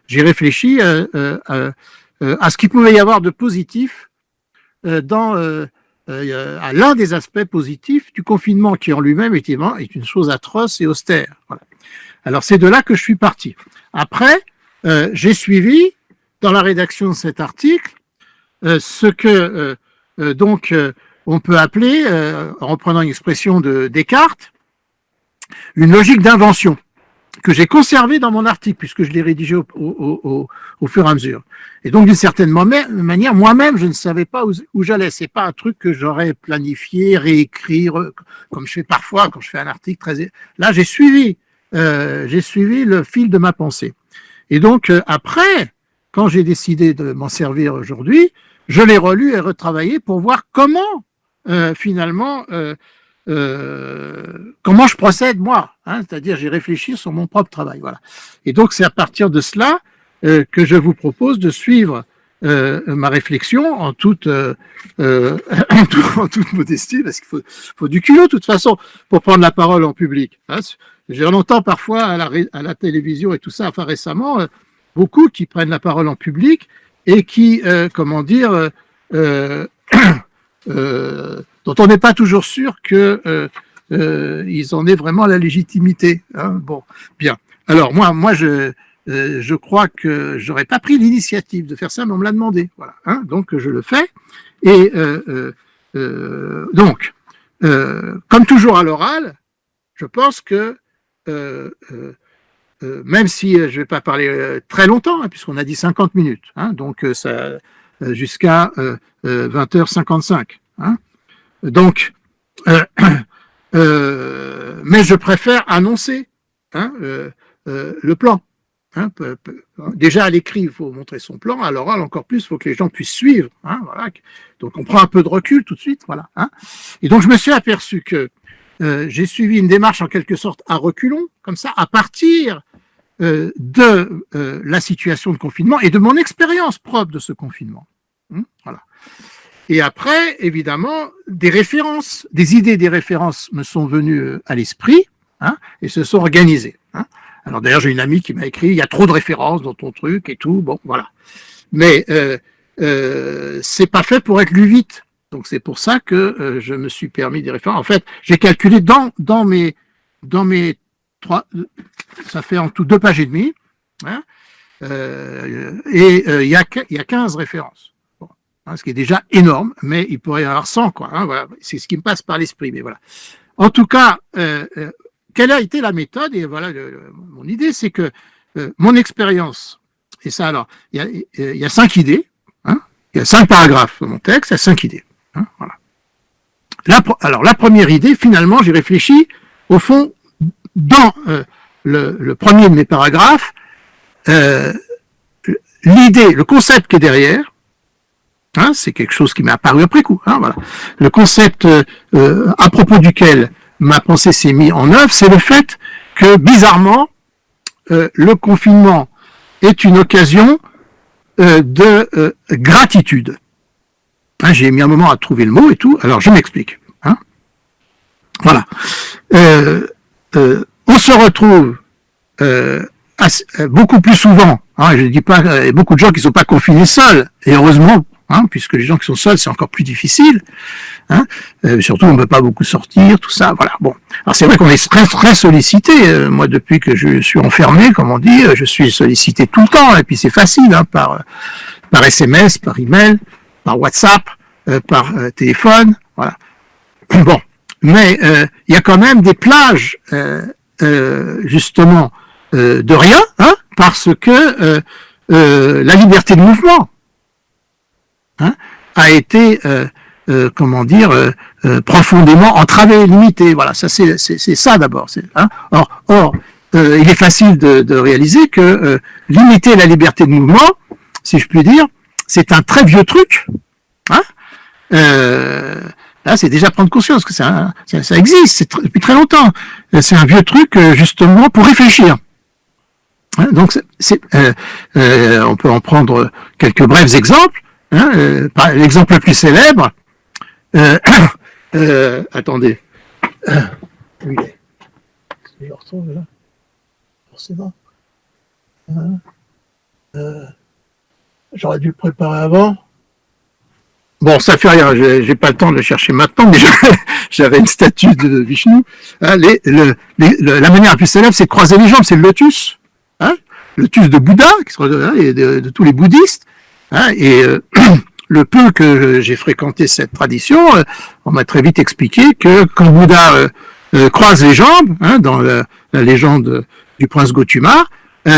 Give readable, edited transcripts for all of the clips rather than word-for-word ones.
j'ai réfléchi à ce qu'il pouvait y avoir de positif dans à l'un des aspects positifs du confinement, qui en lui-même est une chose atroce et austère. Voilà. Alors c'est de là que je suis parti. Après, j'ai suivi dans la rédaction de cet article ce que donc on peut appeler, en reprenant une expression de Descartes, une logique d'invention, que j'ai conservée dans mon article, puisque je l'ai rédigé au fur et à mesure. Et donc, d'une certaine manière, moi-même, je ne savais pas où j'allais. C'est pas un truc que j'aurais planifié, réécrit, comme je fais parfois quand je fais un article très... Là, j'ai suivi le fil de ma pensée. Et donc, après, quand j'ai décidé de m'en servir aujourd'hui, je l'ai relu et retravaillé pour voir comment, finalement, comment je procède moi, hein, c'est-à-dire j'ai réfléchi sur mon propre travail, voilà. Et donc c'est à partir de cela que je vous propose de suivre ma réflexion en toute en toute modestie, parce qu'il faut du culot de toute façon pour prendre la parole en public. Hein. J'entends parfois à la télévision et tout ça, enfin récemment, beaucoup qui prennent la parole en public et qui, comment dire, dont on n'est pas toujours sûr que ils en aient vraiment la légitimité. Hein. Bon, bien. Alors moi, je crois que j'aurais pas pris l'initiative de faire ça, mais on me l'a demandé. Voilà. Hein. Donc je le fais. Et donc, comme toujours à l'oral, je pense que même si je ne vais pas parler très longtemps, hein, puisqu'on a dit 50 minutes, hein, donc ça jusqu'à 20h55. Hein. Donc, mais je préfère annoncer hein, le plan. Hein, déjà à l'écrit, il faut montrer son plan. À l'oral, encore plus, il faut que les gens puissent suivre. Hein, voilà. Donc, on prend un peu de recul tout de suite. Voilà. Hein. Et donc, je me suis aperçu que j'ai suivi une démarche en quelque sorte à reculons, comme ça, à partir de la situation de confinement et de mon expérience propre de ce confinement. Voilà. Et après, évidemment, des références, des idées, des références me sont venues à l'esprit hein, et se sont organisées. Hein. Alors d'ailleurs, j'ai une amie qui m'a écrit, il y a trop de références dans ton truc et tout, bon, voilà. Mais c'est pas fait pour être lu vite. Donc c'est pour ça que je me suis permis des références. En fait, j'ai calculé dans mes trois, ça fait en tout 2 pages et demie, hein, et il y a 15 références. Hein, ce qui est déjà énorme, mais il pourrait y en avoir 100, quoi. Hein, voilà. C'est ce qui me passe par l'esprit, mais voilà. En tout cas, quelle a été la méthode? Et voilà, mon idée, c'est que mon expérience, et ça alors, il y a 5 idées, hein, il y a 5 paragraphes dans mon texte, il y a 5 idées. Hein, voilà. Alors, la première idée, finalement, j'ai réfléchi, au fond, dans le premier de mes paragraphes, l'idée, le concept qui est derrière, hein, c'est quelque chose qui m'est apparu après coup. Hein, voilà. Le concept à propos duquel ma pensée s'est mise en œuvre, c'est le fait que, bizarrement, le confinement est une occasion de gratitude. Hein, j'ai mis un moment à trouver le mot et tout, alors je m'explique. Hein. Voilà. On se retrouve beaucoup plus souvent, hein, je ne dis pas, il y a beaucoup de gens qui ne sont pas confinés seuls, et heureusement, hein, puisque les gens qui sont seuls, c'est encore plus difficile. Hein, surtout, on ne peut pas beaucoup sortir, tout ça. Voilà. Bon. Alors c'est vrai qu'on est très, très sollicité. Moi, depuis que je suis enfermé, comme on dit, je suis sollicité tout le temps. Et puis c'est facile, hein, par SMS, par email, par WhatsApp, par téléphone. Voilà. Bon. Mais il y a quand même des plages, justement, de rien, hein, parce que la liberté de mouvement hein, a été, comment dire, profondément entravée, limitée. Voilà, ça c'est ça d'abord. Hein. Or, il est facile de réaliser que limiter la liberté de mouvement, si je puis dire, c'est un très vieux truc. Hein. Là, c'est déjà prendre conscience que ça existe depuis très longtemps. C'est un vieux truc justement pour réfléchir. Hein, donc, on peut en prendre quelques brefs exemples. Hein, l'exemple le plus célèbre, attendez, où il est? Je le retrouve là, forcément. J'aurais dû le préparer avant. Bon, ça fait rien, j'ai pas le temps de le chercher maintenant, mais j'avais une statue de Vishnu. Hein, la manière la plus célèbre, c'est de croiser les jambes, c'est le lotus. Hein, le lotus de Bouddha, et de tous les bouddhistes. Hein, et le peu que j'ai fréquenté cette tradition, on m'a très vite expliqué que quand Bouddha croise les jambes, hein, dans la légende du prince Gautama,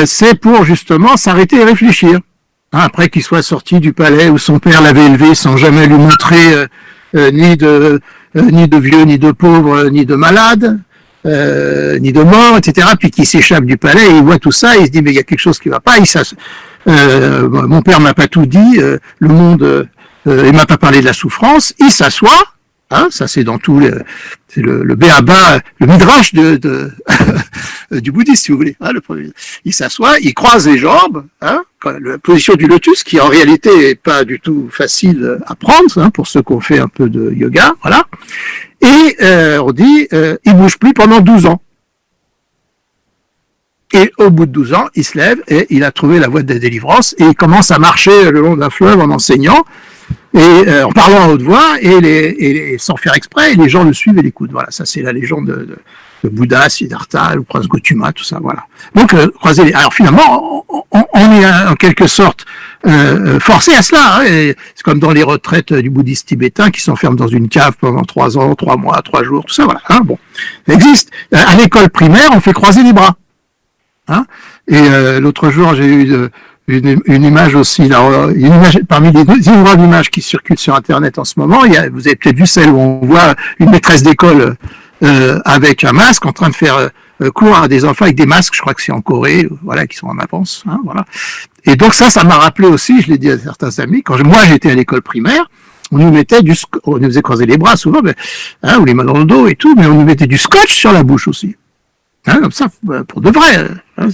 c'est pour justement s'arrêter et réfléchir. Hein, après qu'il soit sorti du palais où son père l'avait élevé sans jamais lui montrer ni de vieux, ni de pauvres, ni de malades, ni de morts, etc. Puis qu'il s'échappe du palais et il voit tout ça, et il se dit mais il y a quelque chose qui va pas. Mon père m'a pas tout dit, le monde, il m'a pas parlé de la souffrance. Il s'assoit. Hein, ça c'est dans tout c'est le béaba, le midrash du bouddhisme, si vous voulez. Hein, il s'assoit, il croise les jambes, hein, la position du lotus, qui en réalité est pas du tout facile à prendre, hein, pour ceux qui ont fait un peu de yoga, voilà. Et on dit, il bouge plus pendant 12 ans. Et au bout de 12 ans, il se lève et il a trouvé la voie de la délivrance et il commence à marcher le long d'un fleuve en enseignant et en parlant à haute voix et sans faire exprès, et les gens le suivent et l'écoutent. Voilà, ça c'est la légende de Bouddha, Siddhartha, le prince Gautama, tout ça. Voilà. Donc alors finalement, on est en quelque sorte forcé à cela. Hein, c'est comme dans les retraites du bouddhisme tibétain qui s'enferment dans une cave pendant 3 ans, 3 mois, 3 jours, tout ça. Voilà. Hein, bon, ça existe. À l'école primaire, on fait croiser les bras. Hein, et l'autre jour, j'ai eu une image aussi, là, une image, parmi les innombrables images qui circulent sur Internet en ce moment, vous avez peut-être vu celle où on voit une maîtresse d'école avec un masque en train de faire cours à des enfants avec des masques, je crois que c'est en Corée, voilà, qui sont en avance. Hein, voilà. Et donc ça m'a rappelé aussi, je l'ai dit à certains amis, quand moi j'étais à l'école primaire, on nous faisait croiser les bras souvent, hein, ou les mains dans le dos et tout, mais on nous mettait du scotch sur la bouche aussi. Hein, comme ça, pour de vrai. Hein,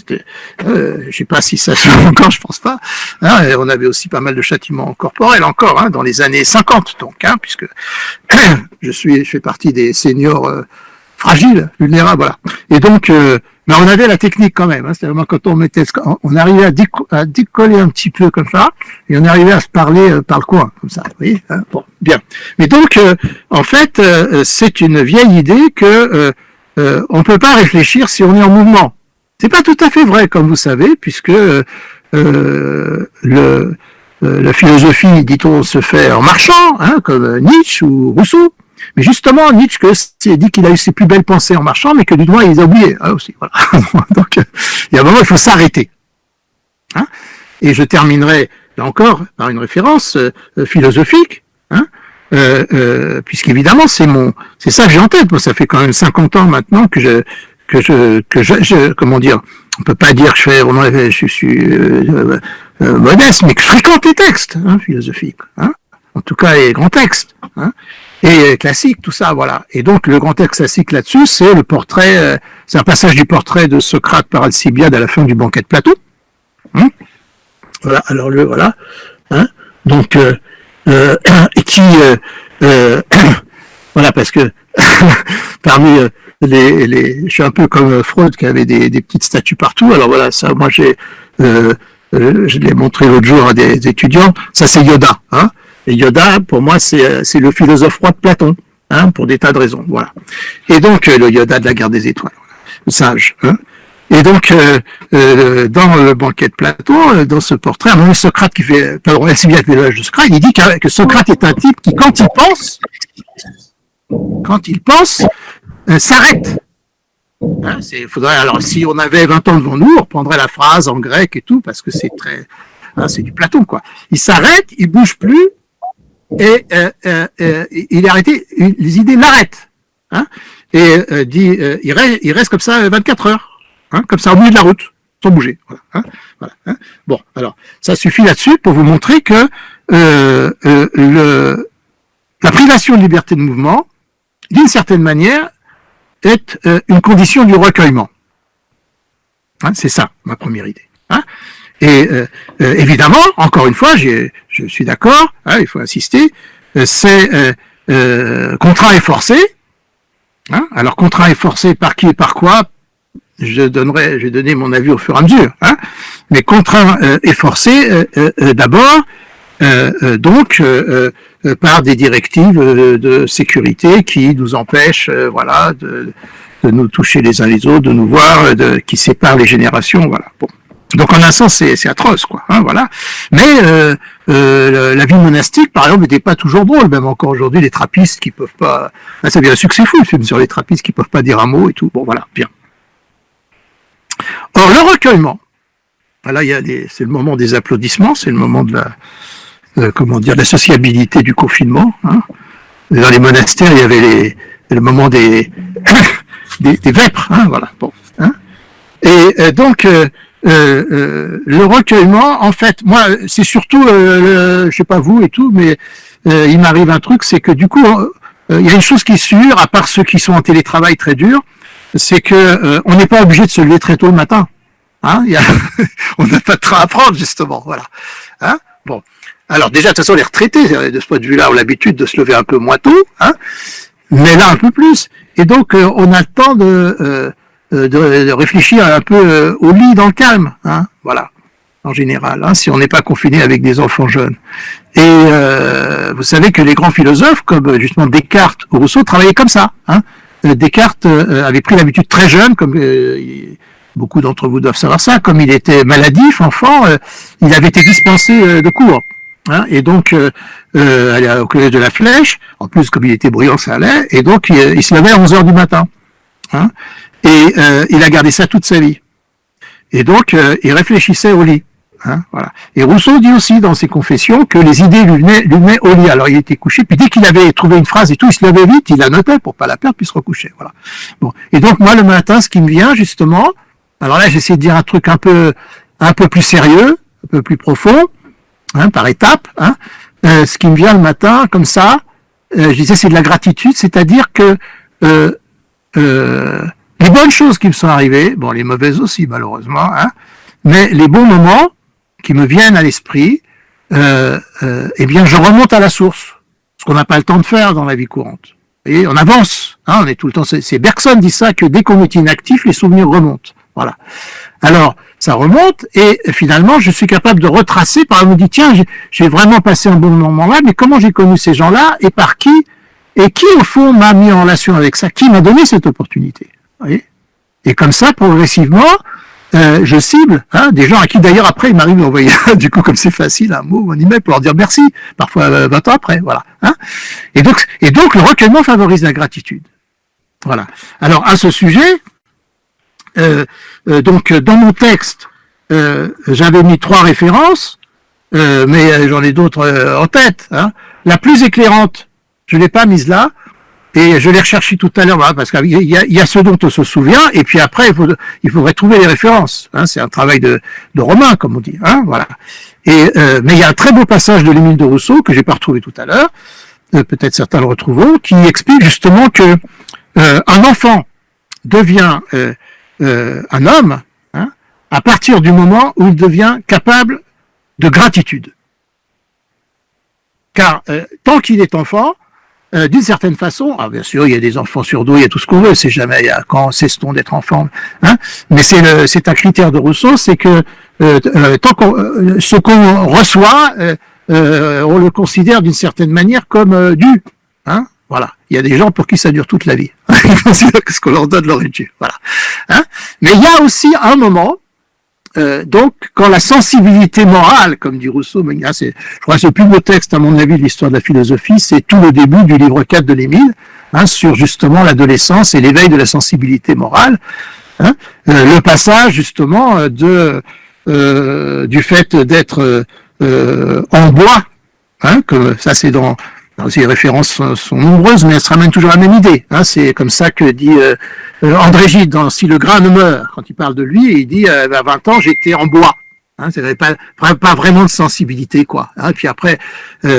je sais pas si ça se fait encore, je pense pas. Hein, on avait aussi pas mal de châtiments corporels encore, hein, dans les années 50, donc, hein, puisque je fais partie des seniors fragiles, vulnérables, voilà. Et donc, mais on avait la technique quand même. Hein, c'est-à-dire quand on arrivait à décoller un petit peu comme ça, et on arrivait à se parler par le coin, comme ça. Vous voyez, hein, bon, bien. Mais donc, en fait, c'est une vieille idée que on ne peut pas réfléchir si on est en mouvement. C'est pas tout à fait vrai, comme vous savez, puisque la philosophie, dit-on, se fait en marchant, hein, comme Nietzsche ou Rousseau. Mais justement, Nietzsche dit qu'il a eu ses plus belles pensées en marchant, mais que du moins il les a oubliées, hein, aussi. Voilà. Donc, il y a un moment, il faut s'arrêter. Hein, et je terminerai, là encore, par une référence philosophique. Hein, puisqu'évidemment c'est ça que j'ai en tête. Moi, ça fait quand même 50 ans maintenant que je comment dire, on peut pas dire que je suis modeste, mais que je fréquente les textes, hein, philosophiques, hein, en tout cas les grands textes, hein, et classiques, tout ça, voilà. Et donc le grand texte classique là-dessus, c'est le portrait, c'est un passage du portrait de Socrate par Alcibiade à la fin du banquet de Platon. Hein, voilà. Alors voilà. Hein, donc et qui voilà, parce que parmi je suis un peu comme Freud qui avait des petites statues partout. Alors voilà, ça, moi je l'ai montré l'autre jour à des étudiants. Ça c'est Yoda, hein. Et Yoda, pour moi, c'est le philosophe roi de Platon, hein, pour des tas de raisons. Voilà. Et donc le Yoda de la guerre des étoiles, le sage. Hein. Et donc, dans le banquet de Platon, dans ce portrait, à un moment, Socrate qui fait, pardon, Alcibiade fait l'éloge de Socrate, il dit que Socrate est un type qui, quand il pense, s'arrête. Hein, alors, si on avait 20 ans devant nous, on reprendrait la phrase en grec et tout, parce que c'est c'est du Platon, quoi. Il s'arrête, il bouge plus, et il est arrêté, les idées l'arrêtent. Hein, et il reste comme ça 24 heures. Hein, comme ça, au milieu de la route, sans bouger. Voilà, hein, voilà, hein. Bon, alors, ça suffit là-dessus pour vous montrer que la privation de liberté de mouvement, d'une certaine manière, est une condition du recueillement. Hein, c'est ça, ma première idée. Hein. Et évidemment, encore une fois, je suis d'accord, hein, il faut insister, c'est contraint et forcé. Hein. Alors, contraint et forcé par qui et par quoi? je vais donner mon avis au fur et à mesure, hein, mais contraint et forcé d'abord, donc par des directives de sécurité qui nous empêchent, voilà, de nous toucher les uns les autres, de nous voir, qui séparent les générations, voilà. Bon. Donc en un sens, c'est atroce, quoi. Hein, voilà. Mais la vie monastique, par exemple, n'était pas toujours drôle. Même encore aujourd'hui, les trappistes qui peuvent pas. Là, ça devient un succès fou, le film sur les trappistes qui peuvent pas dire un mot et tout. Bon, voilà, bien. Or, le recueillement. Là, c'est le moment des applaudissements, c'est le moment de la, comment dire, la sociabilité du confinement. Hein. Dans les monastères, il y avait le moment des vêpres, hein, voilà. Bon. Hein. Et donc. Le recueillement, en fait, moi, c'est surtout, je sais pas vous et tout, mais il m'arrive un truc, c'est que du coup, il y a une chose qui est sûre, à part ceux qui sont en télétravail très dur, c'est que on n'est pas obligé de se lever très tôt le matin. Hein, on n'a pas de train à prendre, justement, voilà. Hein, bon. Alors déjà, de toute façon, les retraités, de ce point de vue-là, ont l'habitude de se lever un peu moins tôt, hein, mais là un peu plus. Et donc, on a le temps de réfléchir un peu au lit dans le calme, hein, voilà, en général, hein, si on n'est pas confiné avec des enfants jeunes. Et vous savez que les grands philosophes, comme justement Descartes ou Rousseau, travaillaient comme ça. Hein. Descartes avait pris l'habitude très jeune, comme beaucoup d'entre vous doivent savoir ça, comme il était maladif, enfant, il avait été dispensé de cours. Hein, et donc, aller au collège de la Flèche, en plus, comme il était bruyant, ça allait, et donc il se levait à 11h du matin. Hein. Et il a gardé ça toute sa vie. Et donc, il réfléchissait au lit. Hein, voilà. Et Rousseau dit aussi dans ses confessions que les idées lui venaient au lit. Alors, il était couché, puis dès qu'il avait trouvé une phrase et tout, il se levait vite, il la notait pour pas la perdre, puis se recouchait. Voilà. Bon. Et donc, moi, le matin, ce qui me vient, justement, alors là, j'essaie de dire un truc un peu plus sérieux, un peu plus profond, hein, par étapes. Hein. Ce qui me vient le matin, comme ça, je disais, c'est de la gratitude, c'est-à-dire que les bonnes choses qui me sont arrivées, bon, les mauvaises aussi, malheureusement, hein, mais les bons moments qui me viennent à l'esprit, eh bien, je remonte à la source, ce qu'on n'a pas le temps de faire dans la vie courante. Et on avance, hein, on est tout le temps. C'est Bergson dit ça, que dès qu'on est inactif, les souvenirs remontent. Voilà. Alors, ça remonte, et finalement, je suis capable de retracer, par exemple, je me dis, tiens, j'ai vraiment passé un bon moment là, mais comment j'ai connu ces gens-là, et par qui, et qui, au fond, m'a mis en relation avec ça, qui m'a donné cette opportunité. Vous voyez ? Et comme ça, progressivement, je cible des gens à qui d'ailleurs après il m'arrive d'envoyer du coup comme c'est facile un mot ou un email pour leur dire merci, parfois 20 ans après, voilà. Hein, et donc le recueillement favorise la gratitude. Voilà. Alors à ce sujet, donc dans mon texte, j'avais mis 3 références, mais j'en ai d'autres en tête. Hein. La plus éclairante, je l'ai pas mise là. Et je l'ai recherché tout à l'heure, voilà, parce qu'il y a ce dont on se souvient, et puis après, il faudrait trouver les références. Hein, c'est un travail de Romain, comme on dit. Hein, voilà. Et mais il y a un très beau passage de l'Émile de Rousseau que j'ai pas retrouvé tout à l'heure. Peut-être certains le retrouveront, qui explique justement que un enfant devient un homme à partir du moment où il devient capable de gratitude. Car tant qu'il est enfant, d'une certaine façon, bien sûr, il y a des enfants surdoués, il y a tout ce qu'on veut, c'est jamais quand cesse-t-on d'être enfant, hein, mais c'est un critère de Rousseau, c'est que tant qu'on ce qu'on reçoit, on le considère d'une certaine manière comme dû, hein, voilà. Il y a des gens pour qui ça dure toute la vie, ils considèrent que ce qu'on leur donne leur est dû, voilà. Hein, mais il y a aussi un moment. Donc, quand la sensibilité morale, comme dit Rousseau, je crois que c'est le plus beau texte, à mon avis, de l'histoire de la philosophie, c'est tout le début du livre 4 de l'Émile, hein, sur justement l'adolescence et l'éveil de la sensibilité morale. Hein, le passage, justement, du fait d'être en bois, hein, que ça c'est dans les références sont nombreuses, mais elles se ramènent toujours à la même idée. Hein, c'est comme ça que dit André Gide dans Si le grain ne meurt, quand il parle de lui, il dit à 20 ans j'étais en bois. Hein, c'est pas vraiment de sensibilité, quoi. Hein, et puis après,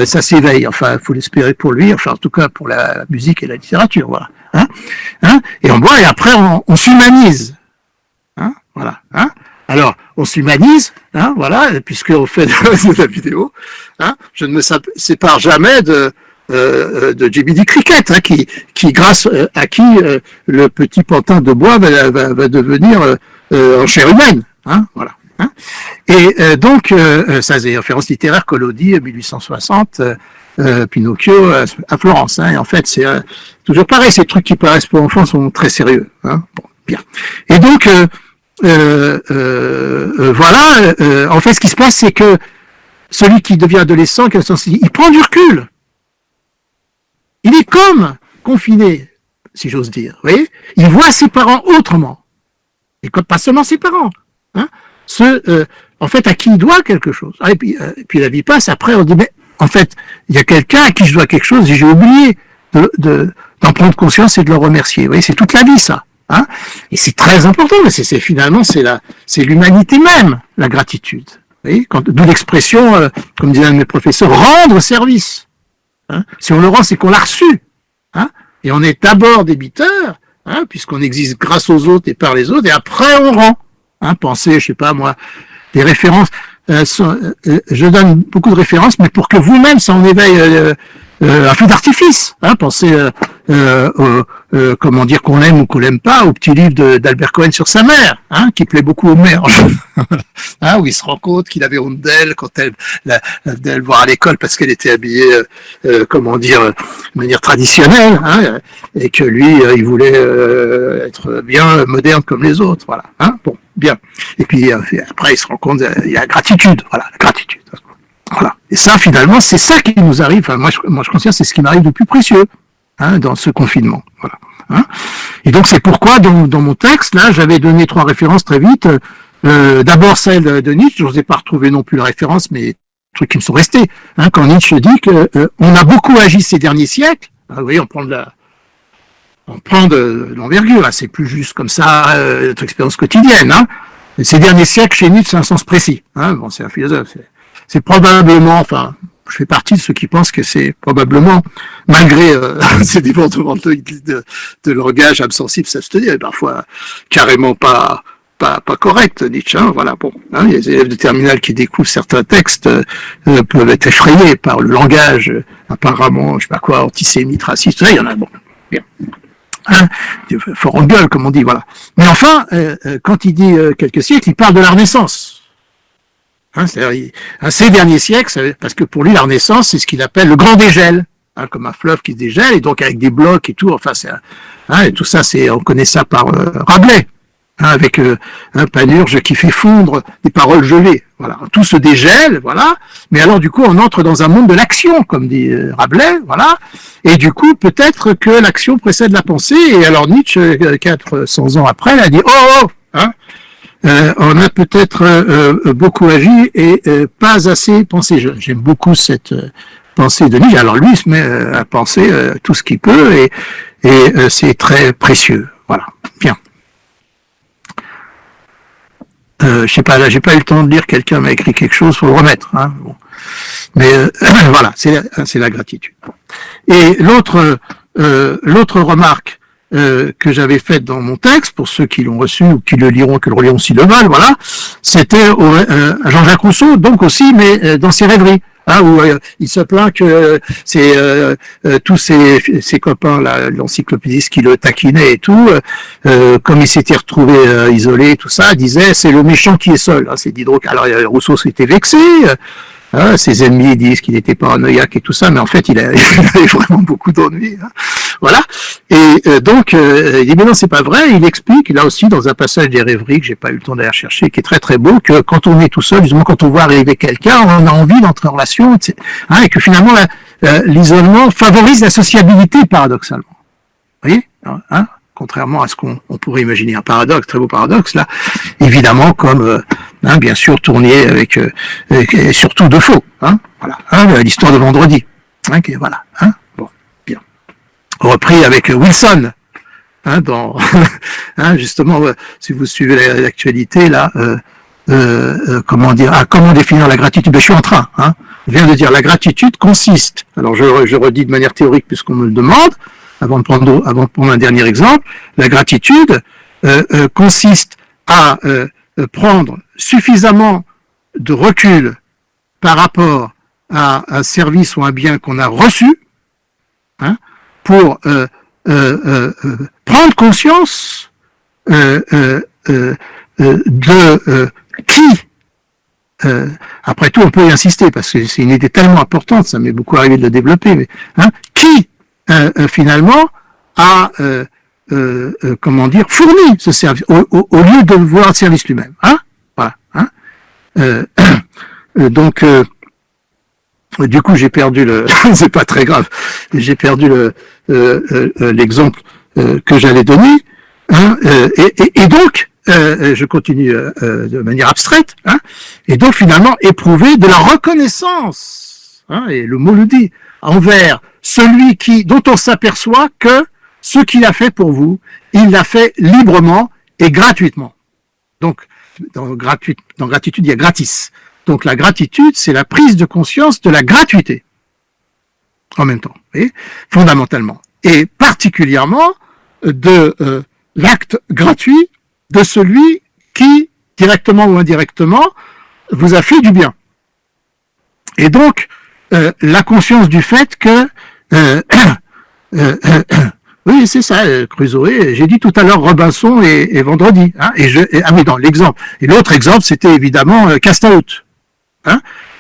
ça s'éveille. Enfin, il faut l'espérer pour lui. Enfin, en tout cas pour la musique et la littérature, voilà. Hein, et en bois. Et après, on s'humanise. Hein, voilà. Hein. Alors, on s'humanise, voilà, puisqu'on fait de la vidéo. Hein, je ne me sépare jamais de de JBD Cricket, hein, qui grâce à qui le petit pantin de bois va devenir en chair humaine, hein, voilà. Hein. Et donc, ça c'est une référence littéraire, Collodi, 1860, Pinocchio à Florence. Hein, et en fait, c'est toujours pareil, ces trucs qui paraissent pour enfants sont très sérieux. Hein, bon, bien. Et donc, voilà, en fait, ce qui se passe, c'est que celui qui devient adolescent, il prend du recul. Il est comme confiné, si j'ose dire. Vous voyez, il voit ses parents autrement. Et pas seulement ses parents. Hein, en fait, à qui il doit quelque chose. Ah, et puis la vie passe, après on dit, mais en fait, il y a quelqu'un à qui je dois quelque chose et j'ai oublié d'en prendre conscience et de le remercier. Vous voyez, c'est toute la vie, ça. Hein, et c'est très important, mais finalement, c'est l'humanité même, la gratitude. Vous voyez, d'où l'expression, comme disait un de mes professeurs, rendre service. Hein, si on le rend, c'est qu'on l'a reçu. Hein, et on est d'abord débiteur, hein, puisqu'on existe grâce aux autres et par les autres, et après on rend. Hein, pensez, je sais pas moi, des références. Je donne beaucoup de références, mais pour que vous-même, ça en éveille un feu d'artifice. Hein, pensez, comment dire, qu'on l'aime ou qu'on l'aime pas, au petit livre d'Albert Cohen sur sa mère, hein, qui plaît beaucoup aux mères. Hein, où il se rend compte qu'il avait honte d'elle quand elle venait le voir à l'école parce qu'elle était habillée, comment dire, de manière traditionnelle, hein, et que lui, il voulait être bien moderne comme les autres. Voilà. Hein, bon, bien. Et puis après, il se rend compte, il y a la gratitude. Voilà, la gratitude. Voilà. Et ça, finalement, c'est ça qui nous arrive. Enfin, moi, je considère que c'est ce qui m'arrive de plus précieux, hein, dans ce confinement. Voilà. Hein. Et donc, c'est pourquoi, dans mon texte, là, j'avais donné 3 références très vite. D'abord, celle de Nietzsche. Je n'osais pas retrouver non plus la référence, mais trucs qui me sont restés. Hein, quand Nietzsche dit que on a beaucoup agi ces derniers siècles. Vous voyez, on prend de l'envergure. Hein, c'est plus juste comme ça notre expérience quotidienne. Hein. Et ces derniers siècles, chez Nietzsche, c'est un sens précis. Hein. Bon, c'est un philosophe. C'est probablement, enfin, je fais partie de ceux qui pensent que c'est probablement, malgré ces débordements de langage absensible, ça se dit, et parfois carrément pas correct, Nietzsche. Hein, voilà, bon, hein, les élèves de terminale qui découvrent certains textes peuvent être effrayés par le langage apparemment, je sais pas quoi, antisémite, raciste. Il y en a, bon, bien. Hein, fort en gueule, comme on dit, voilà. Mais enfin, quand il dit quelques siècles, il parle de la Renaissance. Hein, c'est-à-dire, ces derniers siècles, parce que pour lui, la Renaissance, c'est ce qu'il appelle le grand dégel, hein, comme un fleuve qui se dégèle, et donc avec des blocs et tout, enfin, et tout ça, on connaît ça par Rabelais, hein, avec un Panurge qui fait fondre des paroles gelées, voilà, tout se dégèle, voilà, mais alors du coup, on entre dans un monde de l'action, comme dit Rabelais, voilà, et du coup, peut-être que l'action précède la pensée, et alors Nietzsche, 400 ans après, il a dit, oh, hein, on a peut-être beaucoup agi et pas assez pensé. J'aime beaucoup cette pensée de Nietzsche. Alors lui, il se met à penser tout ce qu'il peut et c'est très précieux. Voilà. Bien. Je sais pas, là, j'ai pas eu le temps de lire. Quelqu'un m'a écrit quelque chose, faut le remettre. Hein. Bon. Mais voilà, c'est la gratitude. Et l'autre remarque que j'avais faite dans mon texte, pour ceux qui l'ont reçu ou qui le liront, que le reliront s'ils le veulent, voilà, c'était à Jean-Jacques Rousseau, donc aussi, mais dans ses rêveries, hein, où il se plaint que tous ses copains, l'encyclopédiste qui le taquinait et tout, comme il s'était retrouvé isolé, tout ça, disait c'est le méchant qui est seul. Hein, c'est Diderot. Alors Rousseau s'était vexé. Ses ennemis disent qu'il était paranoïaque et tout ça, mais en fait, il avait vraiment beaucoup d'ennuis. Hein. Voilà. Et donc, il dit, mais non, c'est pas vrai. Il explique, là aussi, dans un passage des rêveries que j'ai pas eu le temps d'aller chercher, qui est très très beau, que quand on est tout seul, justement, quand on voit arriver quelqu'un, on a envie d'entrer en relation, etc. Hein, et que finalement, l'isolement favorise la sociabilité, paradoxalement. Vous voyez, hein, contrairement à ce qu'on pourrait imaginer. Un paradoxe, très beau paradoxe, là, évidemment, comme, hein, bien sûr, Tournier avec et surtout Defoe, hein, voilà, hein, l'histoire de vendredi, hein, voilà, hein, bon, bien, repris avec Wilson, hein, dans, hein, justement, si vous suivez l'actualité, là, comment dire, comment définir la gratitude? Ben, je suis en train, hein, je viens de dire, la gratitude consiste, alors je redis de manière théorique puisqu'on me le demande, avant de prendre un dernier exemple, la gratitude consiste à prendre suffisamment de recul par rapport à un service ou un bien qu'on a reçu hein, pour prendre conscience de qui. Après tout, on peut y insister parce que c'est une idée tellement importante, ça m'est beaucoup arrivé de le développer. Mais qui finalement a comment dire fourni ce service au lieu de vouloir le service lui-même. Voilà. Donc du coup, j'ai perdu c'est pas très grave. J'ai perdu l'exemple que j'allais donner. Et donc, je continue de manière abstraite. Et donc, finalement, éprouver de la reconnaissance. Et le mot le dit, envers celui dont on s'aperçoit que ce qu'il a fait pour vous, il l'a fait librement et gratuitement. Donc, dans gratitude, il y a gratis. Donc la gratitude, c'est la prise de conscience de la gratuité en même temps, fondamentalement. Et particulièrement de l'acte gratuit de celui qui, directement ou indirectement, vous a fait du bien. Et donc, la conscience du fait que... oui, c'est ça, Crusoe. J'ai dit tout à l'heure Robinson et Vendredi. Oui, dans l'exemple. Et l'autre exemple, c'était évidemment Cast Out.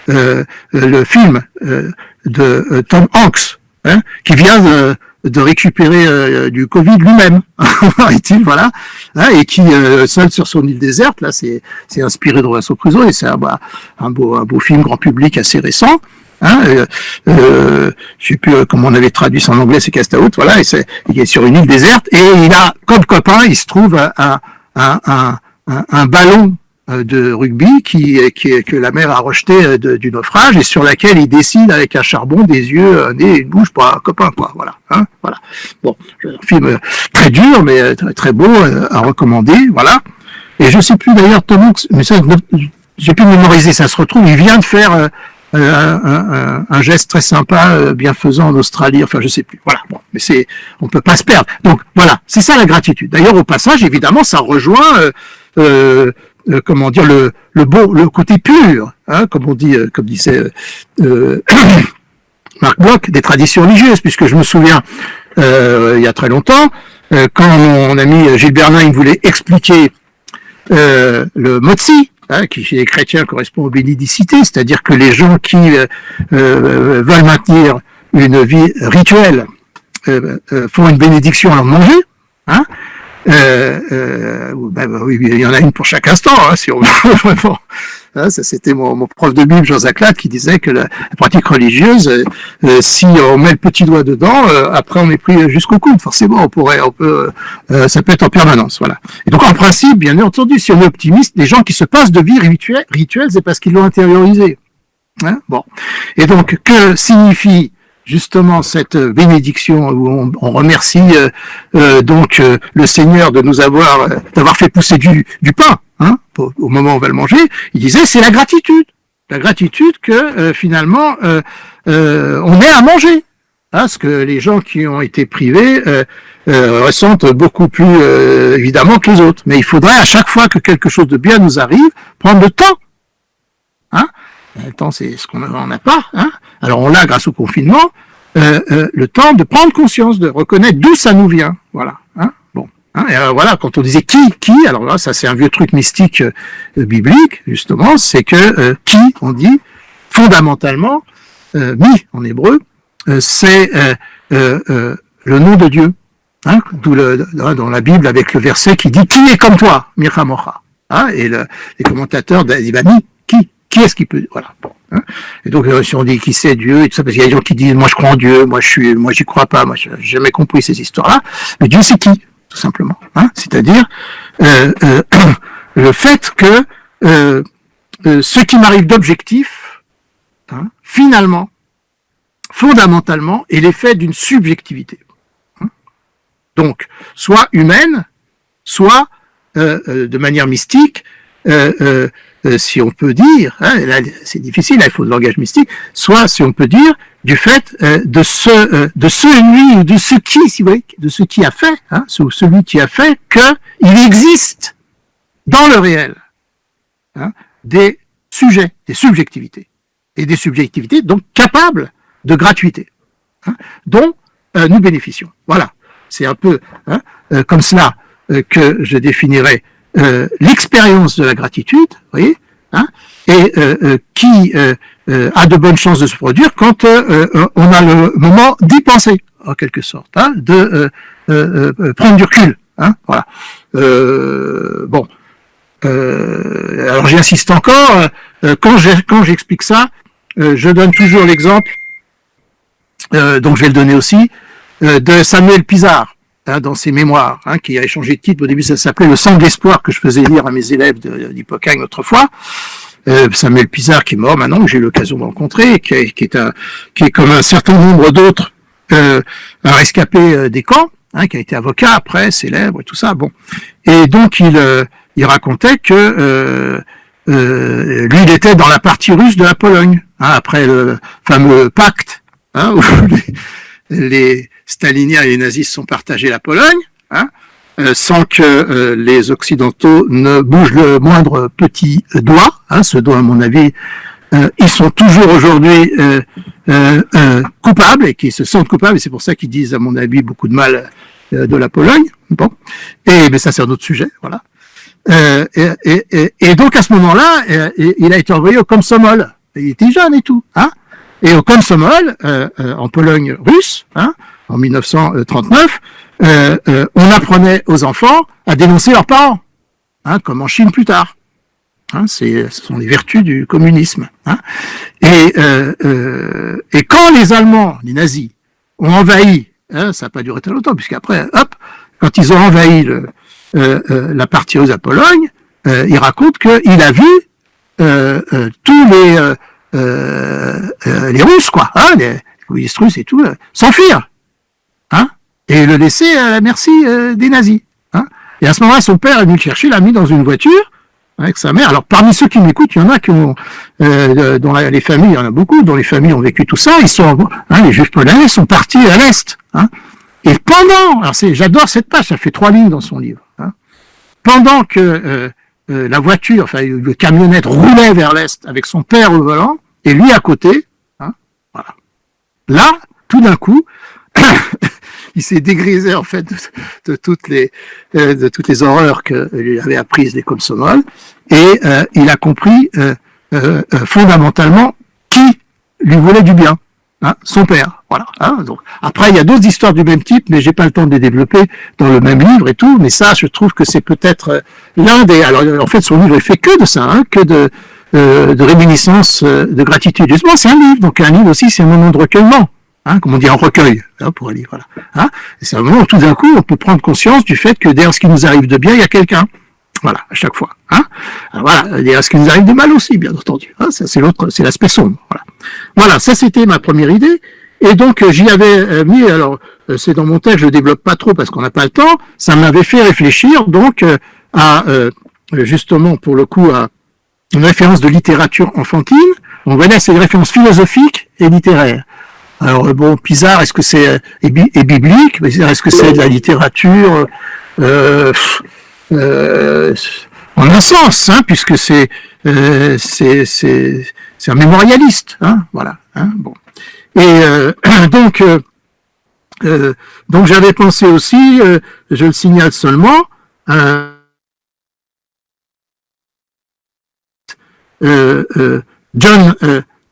Le film de Tom Hanks, qui vient de récupérer du Covid lui-même, voilà, et qui seul sur son île déserte, là, c'est inspiré de Robinson Crusoe, et c'est un beau film grand public assez récent. Je sais plus comment on avait traduit ça en anglais, c'est Cast Out, voilà, il est sur une île déserte, et il a, comme copain, il se trouve un ballon de rugby que la mer a rejeté du naufrage et sur laquelle il dessine avec un charbon des yeux, un nez et une bouche pour un copain, quoi. Voilà. Voilà. Bon, un film très dur, mais très beau, à recommander. Voilà. Et je sais plus d'ailleurs, Tom Hanks, mais ça, j'ai pu mémoriser, ça se retrouve, il vient de faire un geste très sympa, bienfaisant en Australie, enfin je sais plus. Voilà. Bon, mais on peut pas se perdre. Donc voilà, c'est ça la gratitude. D'ailleurs, au passage, évidemment, ça rejoint comment dire le côté pur, comme on dit, comme disait Marc Bloch, des traditions religieuses, puisque je me souviens il y a très longtemps, quand mon ami Gilles Bernin voulait expliquer le motzi, qui chez les chrétiens correspond aux bénédicités, c'est-à-dire que les gens qui veulent maintenir une vie rituelle font une bénédiction à leur manger, oui, il y en a une pour chaque instant, si on veut vraiment. Ça, c'était mon prof de Bible, Jean-Jacques Latte, qui disait que la pratique religieuse, si on met le petit doigt dedans, après on est pris jusqu'au coude. Forcément, ça peut être en permanence, voilà. Et donc, en principe, bien entendu, si on est optimiste, les gens qui se passent de vie rituelle, c'est parce qu'ils l'ont intériorisé. Bon. Et donc, que signifie justement cette bénédiction où on remercie donc le Seigneur de nous d'avoir fait pousser du pain, au moment où on va le manger. Il disait c'est la gratitude que finalement on est à manger, ce que les gens qui ont été privés ressentent beaucoup plus évidemment que les autres. Mais il faudrait à chaque fois que quelque chose de bien nous arrive prendre le temps. Le temps, c'est ce qu'on n'a pas. Alors on l'a grâce au confinement, le temps de prendre conscience, de reconnaître d'où ça nous vient. Voilà. Bon. Et alors, voilà, quand on disait qui, alors là, ça c'est un vieux truc mystique biblique, justement, c'est que qui, on dit fondamentalement, mi en hébreu, c'est le nom de Dieu. D'où dans la Bible avec le verset qui dit qui est comme toi, Mira Mocha. Et les commentateurs disent qui est-ce qui peut, voilà. Et donc si on dit qui c'est Dieu et tout ça, parce qu'il y a des gens qui disent moi je crois en Dieu, moi j'y crois pas, moi j'ai jamais compris ces histoires-là. Mais Dieu c'est qui, tout simplement. C'est-à-dire le fait que ce qui m'arrive d'objectif, finalement, fondamentalement, est l'effet d'une subjectivité. Donc soit humaine, soit de manière mystique. Si on peut dire, là c'est difficile, là, il faut le langage mystique, soit si on peut dire du fait de celui ou de ce qui, si vous voyez, de ce qui a fait, celui qui a fait qu'il existe dans le réel des sujets, des subjectivités, et des subjectivités donc capables de gratuité, dont nous bénéficions. Voilà, c'est un peu comme cela que je définirais l'expérience de la gratitude, vous voyez, et qui a de bonnes chances de se produire quand on a le moment d'y penser, en quelque sorte, de prendre du recul. Voilà. Bon. Alors j'insiste encore, quand j'explique ça, je donne toujours l'exemple, donc je vais le donner aussi, de Samuel Pizarre, dans ses mémoires, qui a changé de titre. Au début, ça s'appelait Le sang de l'espoir, que je faisais lire à mes élèves d'Hippocagne autrefois. Samuel Pizarre, qui est mort maintenant, que j'ai eu l'occasion de rencontrer, qui est comme un certain nombre d'autres, un rescapé des camps, qui a été avocat après, célèbre et tout ça. Bon, et donc il racontait que lui, il était dans la partie russe de la Pologne, après le fameux pacte, où les staliniens et les nazis se sont partagés la Pologne, sans que les Occidentaux ne bougent le moindre petit doigt, ce dont, à mon avis, ils sont toujours aujourd'hui coupables et qui se sentent coupables, et c'est pour ça qu'ils disent, à mon avis, beaucoup de mal de la Pologne. Bon, mais ça c'est un autre sujet, voilà. Et donc à ce moment-là, il a été envoyé au Komsomol. Il était jeune et tout, Et au Komsomol, en Pologne russe, en 1939, on apprenait aux enfants à dénoncer leurs parents, comme en Chine plus tard. Ce sont les vertus du communisme. Et quand les Allemands, les nazis, ont envahi, ça n'a pas duré très longtemps, puisqu'après, quand ils ont envahi la partie russe de la Pologne, il raconte qu'il a vu tous les Russes, quoi, les communistes russes et tout, s'enfuir, et le laisser à la merci des nazis. Et à ce moment-là, son père est venu le chercher, l'a mis dans une voiture avec sa mère. Alors, parmi ceux qui m'écoutent, il y en a qui ont, dont les familles, il y en a beaucoup, dont les familles ont vécu tout ça. Ils sont, les Juifs polonais sont partis à l'est. Et pendant, alors j'adore cette page, ça fait 3 lignes dans son livre. Pendant que la voiture, le camionnette roulait vers l'est avec son père au volant et lui à côté, voilà. Là, tout d'un coup, il s'est dégrisé en fait de toutes les horreurs que lui avaient apprises les Komsomol, et il a compris fondamentalement qui lui voulait du bien, son père. Voilà. Donc après, il y a d'autres histoires du même type, mais j'ai pas le temps de les développer dans le même livre et tout. Mais ça, je trouve que c'est peut-être l'un des. Alors en fait, son livre est fait que de ça, que de réminiscences de gratitude. Justement, c'est un livre, donc un livre aussi, c'est un moment de recueillement. Comme on dit, un recueil, pour un livre, voilà. Et c'est un moment où tout d'un coup, on peut prendre conscience du fait que derrière ce qui nous arrive de bien, il y a quelqu'un. Voilà, à chaque fois. Alors voilà, derrière ce qui nous arrive de mal aussi, bien entendu. Ça, c'est l'autre, c'est l'aspect sombre. Voilà, ça c'était ma première idée. Et donc j'y avais mis, alors c'est dans mon texte, je le développe pas trop parce qu'on n'a pas le temps. Ça m'avait fait réfléchir donc à justement pour le coup à une référence de littérature enfantine. On voit là, c'est une référence philosophique et littéraire. Alors bon, Pizarre, est-ce que c'est biblique? Est-ce que c'est de la littérature en un sens, puisque c'est un mémorialiste, voilà. Bon. Et donc j'avais pensé aussi, je le signale seulement,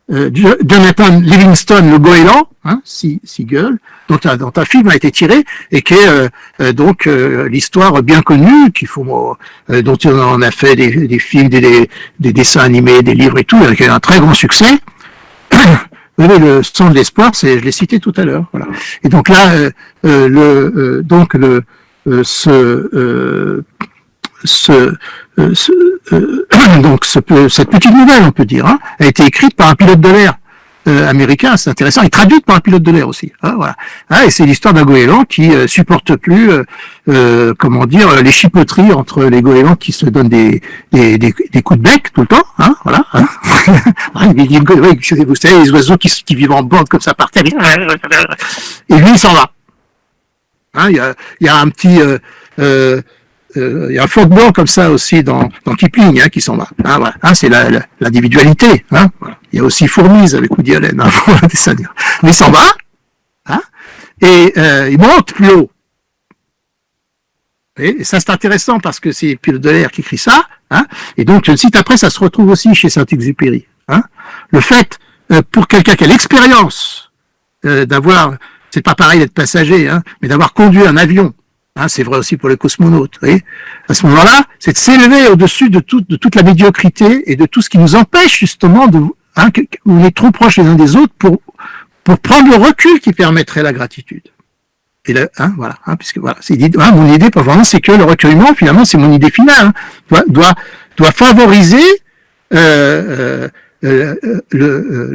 Jonathan Livingston, le goéland, Seagull, dont un film a été tiré et qui est donc l'histoire bien connue dont on en a fait des films, des dessins animés, des livres et tout, avec un très grand succès. Le sang de l'espoir, je l'ai cité tout à l'heure, voilà. Et donc là, cette petite nouvelle, on peut dire, a été écrite par un pilote de l'air américain, c'est intéressant, et traduite par un pilote de l'air aussi. Voilà. Et c'est l'histoire d'un goéland qui supporte plus, les chipoteries entre les goélands qui se donnent des coups de bec tout le temps. Voilà. Vous savez, les oiseaux qui vivent en bande comme ça par terre. Et lui, il s'en va. Il y a un petit il y a un phoque blanc comme ça aussi dans Kipling, qui s'en va. Voilà. C'est l'individualité. Voilà. Il y a aussi Fourmise avec Woody Allen, mais il s'en va. et il monte plus haut. Et ça, c'est intéressant parce que c'est Pierre de l'air qui écrit ça, hein, et donc je le cite après, ça se retrouve aussi chez Saint-Exupéry. Hein. Le fait, pour quelqu'un qui a l'expérience d'avoir, c'est pas pareil d'être passager, hein, mais d'avoir conduit un avion, hein, c'est vrai aussi pour les cosmonautes, vous voyez, à ce moment-là, c'est de s'élever au-dessus de toute la médiocrité et de tout ce qui nous empêche justement de, hein, on est trop proches les uns des autres pour prendre le recul qui permettrait la gratitude. Et là, hein, voilà, hein, puisque voilà, c'est hein, mon idée, vraiment, c'est que le recueillement, finalement, c'est mon idée finale, hein, doit favoriser le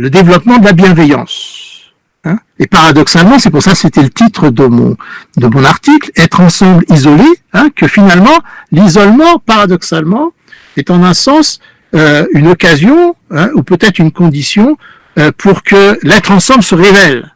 développement de la bienveillance. Hein. Et paradoxalement, c'est pour ça que c'était le titre de mon article, être ensemble isolés, hein, que finalement, l'isolement, paradoxalement, est en un sens une occasion, hein, ou peut-être une condition pour que l'être ensemble se révèle.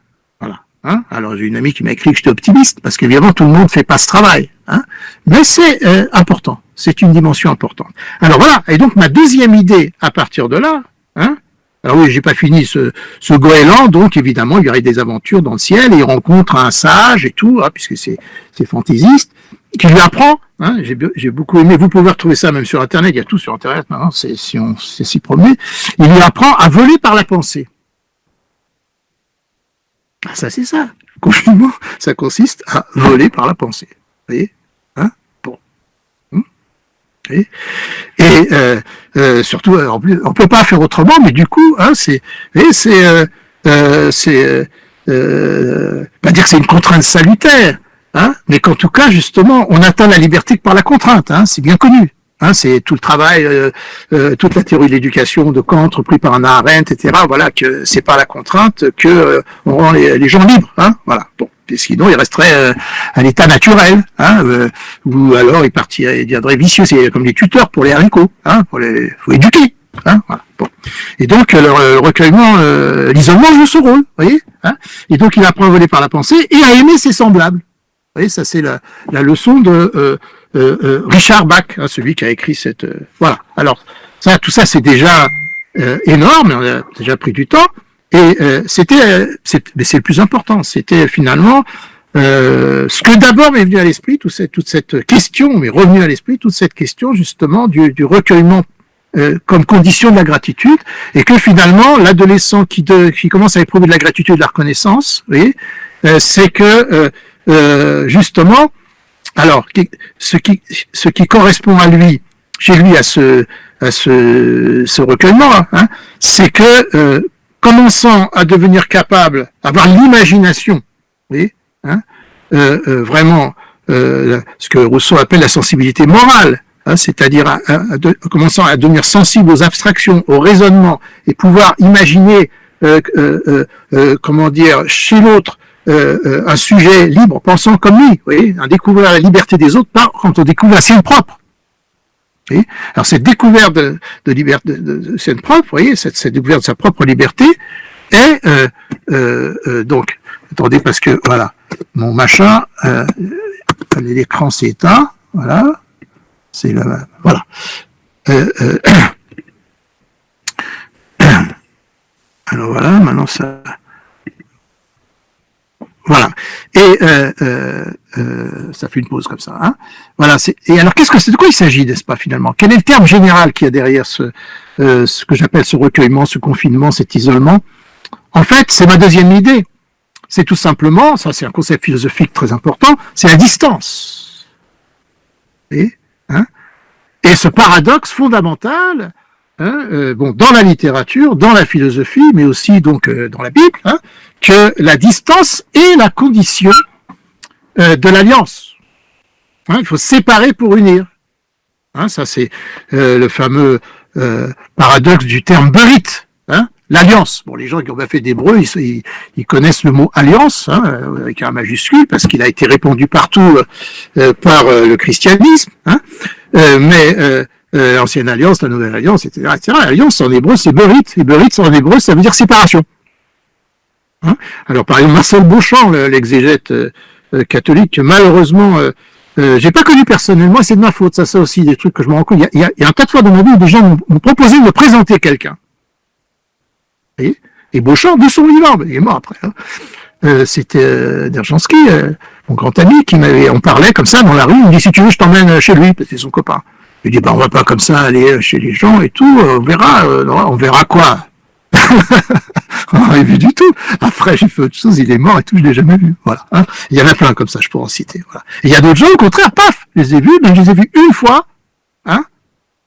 Hein, alors j'ai une amie qui m'a écrit que j'étais optimiste, parce qu'évidemment tout le monde ne fait pas ce travail, hein, mais c'est important, c'est une dimension importante. Alors voilà, et donc ma deuxième idée à partir de là, hein, alors oui, j'ai pas fini ce goéland, donc évidemment il y aurait des aventures dans le ciel, et il rencontre un sage et tout, hein, puisque c'est fantaisiste, qui lui apprend, hein, j'ai beaucoup aimé, vous pouvez retrouver ça même sur internet, il y a tout sur internet maintenant, si on sait s'y promener, il lui apprend à voler par la pensée. Ça, c'est ça. Confinement, ça consiste à voler par la pensée. Vous voyez, hein, bon. Et surtout, en plus, on peut pas faire autrement, mais du coup, hein, pas dire que c'est une contrainte salutaire, hein, mais qu'en tout cas, justement, on atteint la liberté que par la contrainte, hein, c'est bien connu. Hein, c'est tout le travail, toute la théorie de l'éducation de Kant, repris par Hannah Arendt, etc. Voilà, que c'est par la contrainte que on rend les gens libres. Hein, voilà. Bon, et sinon, ils resteraient à l'état naturel, hein, ou alors ils deviendraient vicieux. C'est comme les tuteurs pour les haricots. Hein, faut éduquer. Hein, voilà. Bon. Et donc le recueillement, l'isolement joue ce rôle. Vous voyez. Hein, et donc il apprend à voler par la pensée et à aimer ses semblables. Vous voyez, ça c'est la leçon de Richard Bach, hein, celui qui a écrit cette... voilà. Alors, tout ça, c'est déjà énorme, on a déjà pris du temps, et mais c'est le plus important, c'était finalement ce que d'abord m'est venu à l'esprit, toute cette question, m'est revenu à l'esprit, toute cette question justement du recueillement comme condition de la gratitude, et que finalement, l'adolescent qui commence à éprouver de la gratitude et de la reconnaissance, vous voyez, c'est que justement, alors, ce qui correspond à lui, chez lui, à ce recueillement, hein, c'est que commençant à devenir capable, avoir l'imagination, vous voyez, hein, vraiment ce que Rousseau appelle la sensibilité morale, hein, c'est-à-dire commençant à devenir sensible aux abstractions, au raisonnement, et pouvoir imaginer, comment dire, chez l'autre, un sujet libre, pensant comme lui, vous voyez, en découvrir la liberté des autres quand on découvre la sienne propre. Vous voyez. Alors cette découverte de liberté de sienne propre, vous voyez, cette découverte de sa propre liberté est donc, attendez parce que voilà, mon machin, l'écran s'est éteint, voilà, c'est là, voilà. Alors voilà, maintenant ça. Voilà. Et ça fait une pause comme ça. Hein, voilà. Et alors, de quoi il s'agit, n'est-ce pas, finalement? Quel est le terme général qu'il y a derrière ce que j'appelle ce recueillement, ce confinement, cet isolement? En fait, c'est ma deuxième idée. C'est tout simplement, ça c'est un concept philosophique très important, c'est la distance. Et ce paradoxe fondamental, hein, bon, dans la littérature, dans la philosophie, mais aussi donc dans la Bible, hein, que la distance est la condition de l'alliance. Hein, il faut séparer pour unir. Hein, ça c'est le fameux paradoxe du terme berit, hein, l'alliance. Bon, les gens qui ont pas fait d'hébreu, ils connaissent le mot alliance, hein, avec un majuscule, parce qu'il a été répandu partout par le christianisme. Hein, mais l'ancienne alliance, la nouvelle alliance, etc., etc. Alliance en hébreu, c'est berit, et berit en hébreu, ça veut dire séparation. Hein, alors, par exemple, Marcel Beauchamp, l'exégète catholique, malheureusement, j'ai pas connu personnellement, c'est de ma faute, ça aussi, des trucs que je me rends compte. Il y a un tas de fois dans ma vie où des gens m'ont proposé de me présenter quelqu'un. Et Beauchamp, de son vivant, il est mort après. Hein. c'était Derzhansky, mon grand ami, on parlait comme ça dans la rue, il me dit si tu veux je t'emmène chez lui, parce que c'est son copain. Je lui dis on va pas comme ça aller chez les gens et tout, on verra quoi. On n'a rien vu du tout. Après, j'ai fait autre chose, il est mort et tout, je l'ai jamais vu. Voilà. Hein. Il y en a plein comme ça, je pourrais en citer. Voilà. Et il y a d'autres gens, au contraire, paf, je les ai vus, mais je les ai vus une fois. Hein.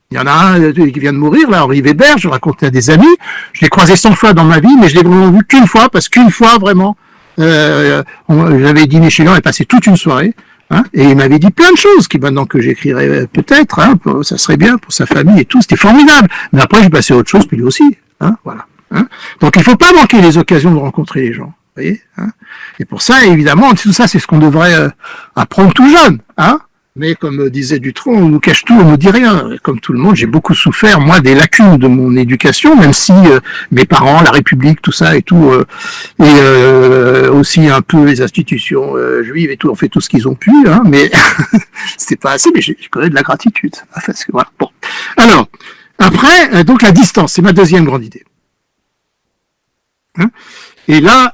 Il y en a un qui vient de mourir, là, Henri Weber, je racontais à des amis. Je l'ai croisé 100 fois dans ma vie, mais je l'ai vraiment vu qu'une fois, parce qu'une fois, vraiment, j'avais dîné chez lui, on est passé toute une soirée. Hein, et il m'avait dit plein de choses qui maintenant que j'écrirais peut-être, hein, ça serait bien pour sa famille et tout, c'était formidable. Mais après, j'ai passé à autre chose, puis lui aussi. Hein, voilà. Hein. Donc il ne faut pas manquer les occasions de rencontrer les gens. Vous voyez, hein. Et pour ça, évidemment, tout ça, c'est ce qu'on devrait apprendre tout jeune. Hein. Mais comme disait Dutronc, on nous cache tout, on nous dit rien. Comme tout le monde, j'ai beaucoup souffert, moi, des lacunes de mon éducation, même si mes parents, la République, tout ça et tout, et aussi un peu les institutions juives et tout, ont fait tout ce qu'ils ont pu, hein, mais c'était pas assez, mais je connais de la gratitude. Parce que, voilà. Bon. Alors, après, donc la distance, c'est ma deuxième grande idée. Hein, et là,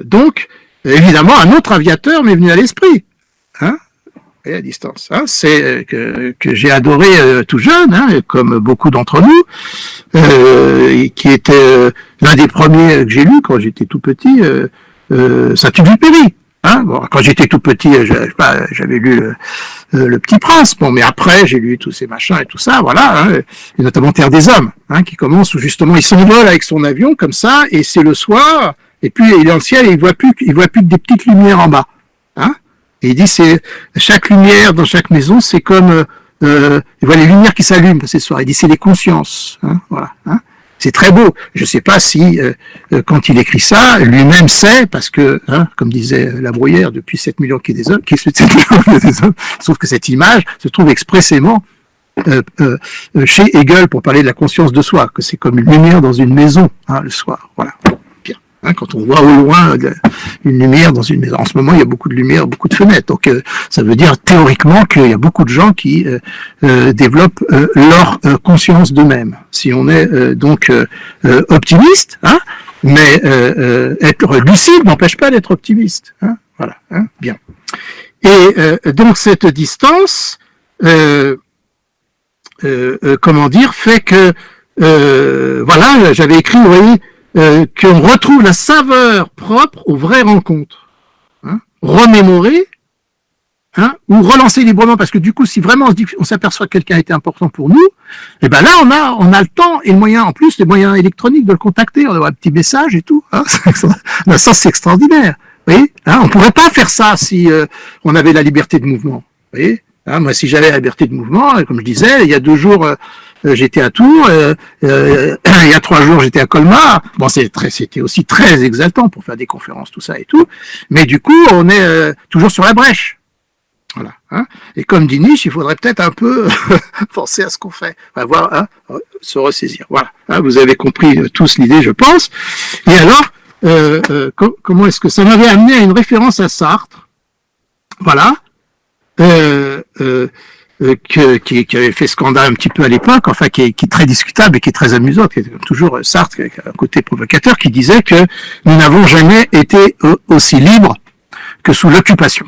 donc, évidemment, un autre aviateur m'est venu à l'esprit. Hein, et à distance, hein, c'est que j'ai adoré tout jeune, hein, comme beaucoup d'entre nous, qui était l'un des premiers que j'ai lu quand j'étais tout petit, Saint-Exupéry. Hein, bon, quand j'étais tout petit, j'avais lu le Petit Prince, bon, mais après j'ai lu tous ces machins et tout ça, voilà, hein, et notamment Terre des Hommes, hein, qui commence où justement il s'envole avec son avion comme ça, et c'est le soir, et puis il est dans le ciel et il voit plus que des petites lumières en bas. Hein. Et il dit c'est chaque lumière dans chaque maison, c'est comme il voit les lumières qui s'allument ce soir. Il dit c'est les consciences. Hein, voilà. Hein. C'est très beau. Je ne sais pas si quand il écrit ça, lui-même sait, parce que, hein, comme disait La Bruyère, depuis 7 millions qu'il y a des hommes, sauf que cette image se trouve expressément chez Hegel pour parler de la conscience de soi, que c'est comme une lumière dans une maison, hein, le soir. Voilà. Hein, quand on voit au loin une lumière dans une maison. En ce moment, il y a beaucoup de lumière, beaucoup de fenêtres. Donc, ça veut dire théoriquement qu'il y a beaucoup de gens qui développent leur conscience d'eux-mêmes. Si on est donc optimiste, hein, mais être lucide n'empêche pas d'être optimiste. Hein, voilà, hein, bien. Et donc, cette distance, comment dire, fait que, voilà, j'avais écrit, vous voyez, qu'on retrouve la saveur propre aux vraies rencontres. Hein, remémorer, hein, ou relancer librement, parce que du coup, si vraiment on s'aperçoit que quelqu'un était important pour nous, et ben là, on a le temps et le moyen, en plus, les moyens électroniques de le contacter, on a un petit message et tout. Hein, ça, c'est extraordinaire. Vous voyez, hein, on pourrait pas faire ça si on avait la liberté de mouvement. Vous voyez, hein, moi, si j'avais la liberté de mouvement, comme je disais, il y a 2 jours, j'étais à Tours, il y a 3 jours j'étais à Colmar. Bon, c'était aussi très exaltant pour faire des conférences, tout ça et tout. Mais du coup, on est toujours sur la brèche. Voilà. Hein. Et comme dit Nietzsche, il faudrait peut-être un peu penser à ce qu'on fait, enfin, voir, hein, se ressaisir. Voilà. Hein, vous avez compris tous l'idée, je pense. Et alors, comment est-ce que ça m'avait amené à une référence à Sartre. Voilà. Qui avait fait scandale un petit peu à l'époque, enfin qui est très discutable et qui est très amusant, qui est comme toujours Sartre, qui a un côté provocateur, qui disait que nous n'avons jamais été aussi libres que sous l'occupation.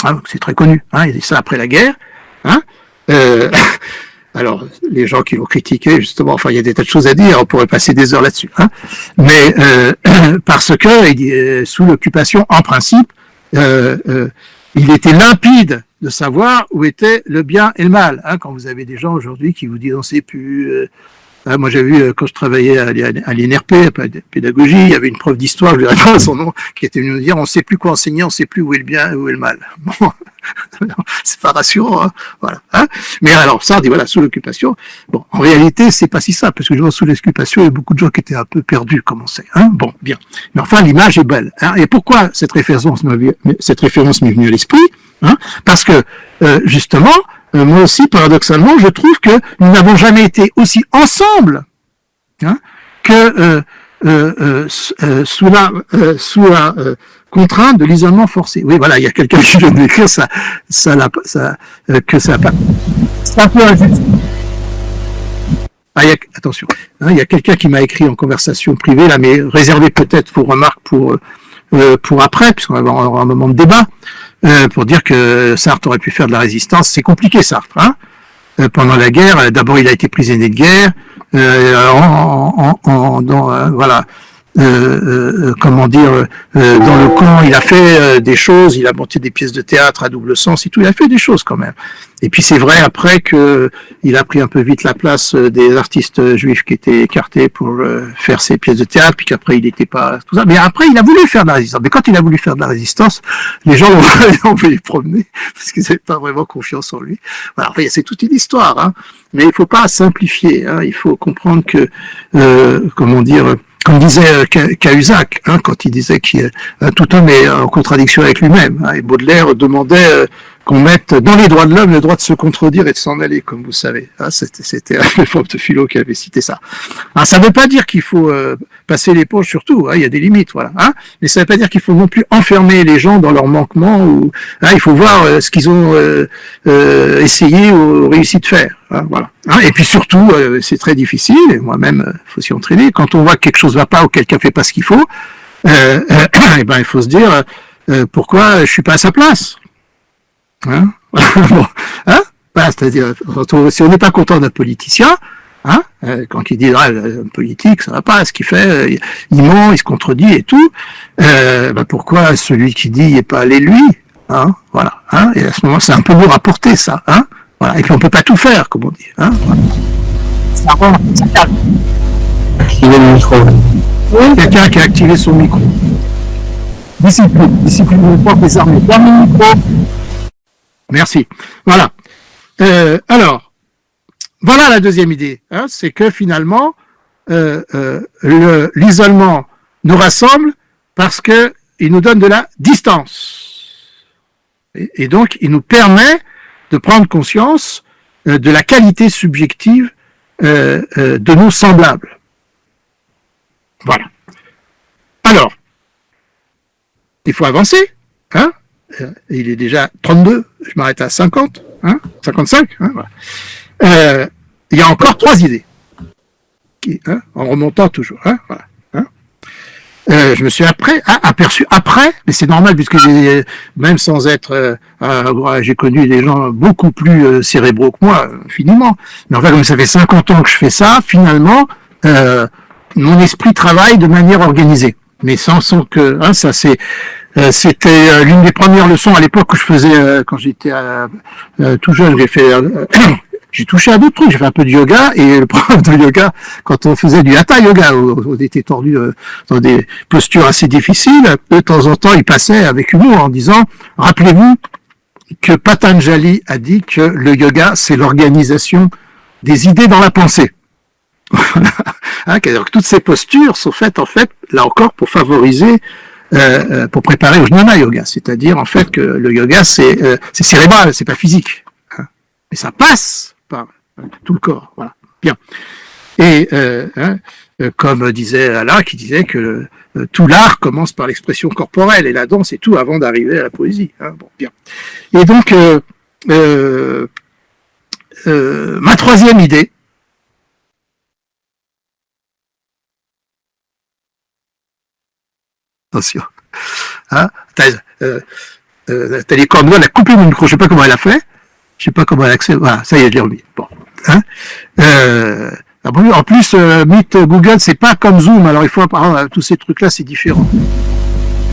Hein, c'est très connu, hein, il dit ça après la guerre. Hein, alors, les gens qui l'ont critiqué, justement, enfin, il y a des tas de choses à dire, on pourrait passer des heures là-dessus. Hein, mais parce que sous l'occupation, en principe, il était limpide de savoir où était le bien et le mal. Hein, quand vous avez des gens aujourd'hui qui vous disent on ne sait plus. Moi j'ai vu quand je travaillais à l'INRP, à pédagogie, il y avait une prof d'histoire, je ne dirais pas son nom, qui était venue nous dire on ne sait plus quoi enseigner, on ne sait plus où est le bien et où est le mal. Bon, c'est pas rassurant, hein, voilà. Hein. Mais alors ça, dit voilà, sous l'occupation. Bon, en réalité, c'est pas si simple, parce que je vois sous l'occupation, il y a beaucoup de gens qui étaient un peu perdus, comme on sait. Hein. Bon, bien. Mais enfin, l'image est belle. Hein. Et pourquoi cette référence m'est venue à l'esprit? Hein, parce que justement, moi aussi, paradoxalement, je trouve que nous n'avons jamais été aussi ensemble, hein, que sous la contrainte de l'isolement forcé. Oui, voilà, il y a quelqu'un qui vient d'écrire que ça a pas. C'est un peu injuste. Attention, hein, il y a quelqu'un qui m'a écrit en conversation privée, là, mais réservez peut-être vos remarques pour après, puisqu'on va avoir un moment de débat, pour dire que Sartre aurait pu faire de la résistance. C'est compliqué, Sartre, hein. Pendant la guerre, d'abord il a été prisonnier de guerre, voilà. Comment dire, dans le camp, il a fait des choses, il a monté des pièces de théâtre à double sens et tout, il a fait des choses quand même. Et puis c'est vrai après que il a pris un peu vite la place des artistes juifs qui étaient écartés pour faire ses pièces de théâtre, puis qu'après il n'était pas tout ça. Mais après il a voulu faire de la résistance. Mais quand il a voulu faire de la résistance, les gens l'ont voulu promener parce qu'ils n'avaient pas vraiment confiance en lui. Voilà, enfin, c'est toute une histoire, hein. Mais il ne faut pas simplifier, hein. Il faut comprendre que, comment dire, comme disait Cahuzac, hein, quand il disait que tout homme est en contradiction avec lui-même, hein, et Baudelaire demandait qu'on mette dans les droits de l'homme le droit de se contredire et de s'en aller, comme vous savez. Hein, c'était un prof de philo qui avait cité ça. Hein, ça ne veut pas dire qu'il faut passer l'éponge sur tout, hein, il y a des limites, voilà. Hein, mais ça ne veut pas dire qu'il faut non plus enfermer les gens dans leurs manquements, ou hein, il faut voir ce qu'ils ont essayé ou réussi de faire. Hein, voilà. Hein, et puis surtout, c'est très difficile, et moi-même, faut s'y entraîner. Quand on voit que quelque chose ne va pas ou quelqu'un fait pas ce qu'il faut, et ben il faut se dire pourquoi je suis pas à sa place. Hein, bon, hein, voilà, c'est-à-dire, si on n'est pas content d'un politicien, hein, quand il dit un politique, ça va pas, ce qu'il fait, il ment, il se contredit et tout, ben pourquoi celui qui dit n'est pas allé lui, hein, voilà, hein, et à ce moment c'est un peu lourd à porter ça, hein. Voilà. Et puis on peut pas tout faire, comme on dit. Hein, voilà. Ça rend ça calme. Activer le micro. Oui. Quelqu'un qui a activé son micro. Discipline vos propres armées. Ferme le micro. Merci. Voilà. Alors, voilà la deuxième idée. Hein, c'est que finalement, l'isolement nous rassemble parce que il nous donne de la distance. Et donc, il nous permet de prendre conscience de la qualité subjective de nos semblables. Voilà. Alors, il faut avancer. Hein, il est déjà 32, je m'arrête à 50, hein, 55. Hein, voilà. Il y a encore 3 idées, hein, en remontant toujours. Hein, voilà. Je me suis aperçu après, mais c'est normal puisque même sans être, j'ai connu des gens beaucoup plus cérébraux que moi, infiniment. Mais enfin, comme ça fait 50 ans que je fais ça, finalement, mon esprit travaille de manière organisée. Mais sans que, hein, ça c'était l'une des premières leçons à l'époque que je faisais quand j'étais tout jeune. J'ai touché à d'autres trucs, j'ai fait un peu de yoga, et le prof de yoga, quand on faisait du hatha yoga, on était tordu dans des postures assez difficiles, de temps en temps, il passait avec humour en disant, rappelez-vous que Patanjali a dit que le yoga, c'est l'organisation des idées dans la pensée. Hein, que toutes ces postures sont faites, en fait, là encore, pour favoriser, pour préparer au jnana yoga, c'est-à-dire, en fait, que le yoga, c'est cérébral, c'est pas physique. Hein, mais ça passe par tout le corps, voilà. Bien. Et comme disait Alain, qui disait que tout l'art commence par l'expression corporelle et la danse et tout avant d'arriver à la poésie. Hein, bon, bien. Et donc ma troisième idée. Attention. Hein, Nathalie Cornwell a coupé mon micro. Je sais pas comment elle a fait. Je sais pas comment elle a accès. Voilà, ça y est, je l'ai remis. Bon. Hein, en plus, Meet Google, c'est pas comme Zoom. Alors il faut apprendre tous ces trucs-là, c'est différent.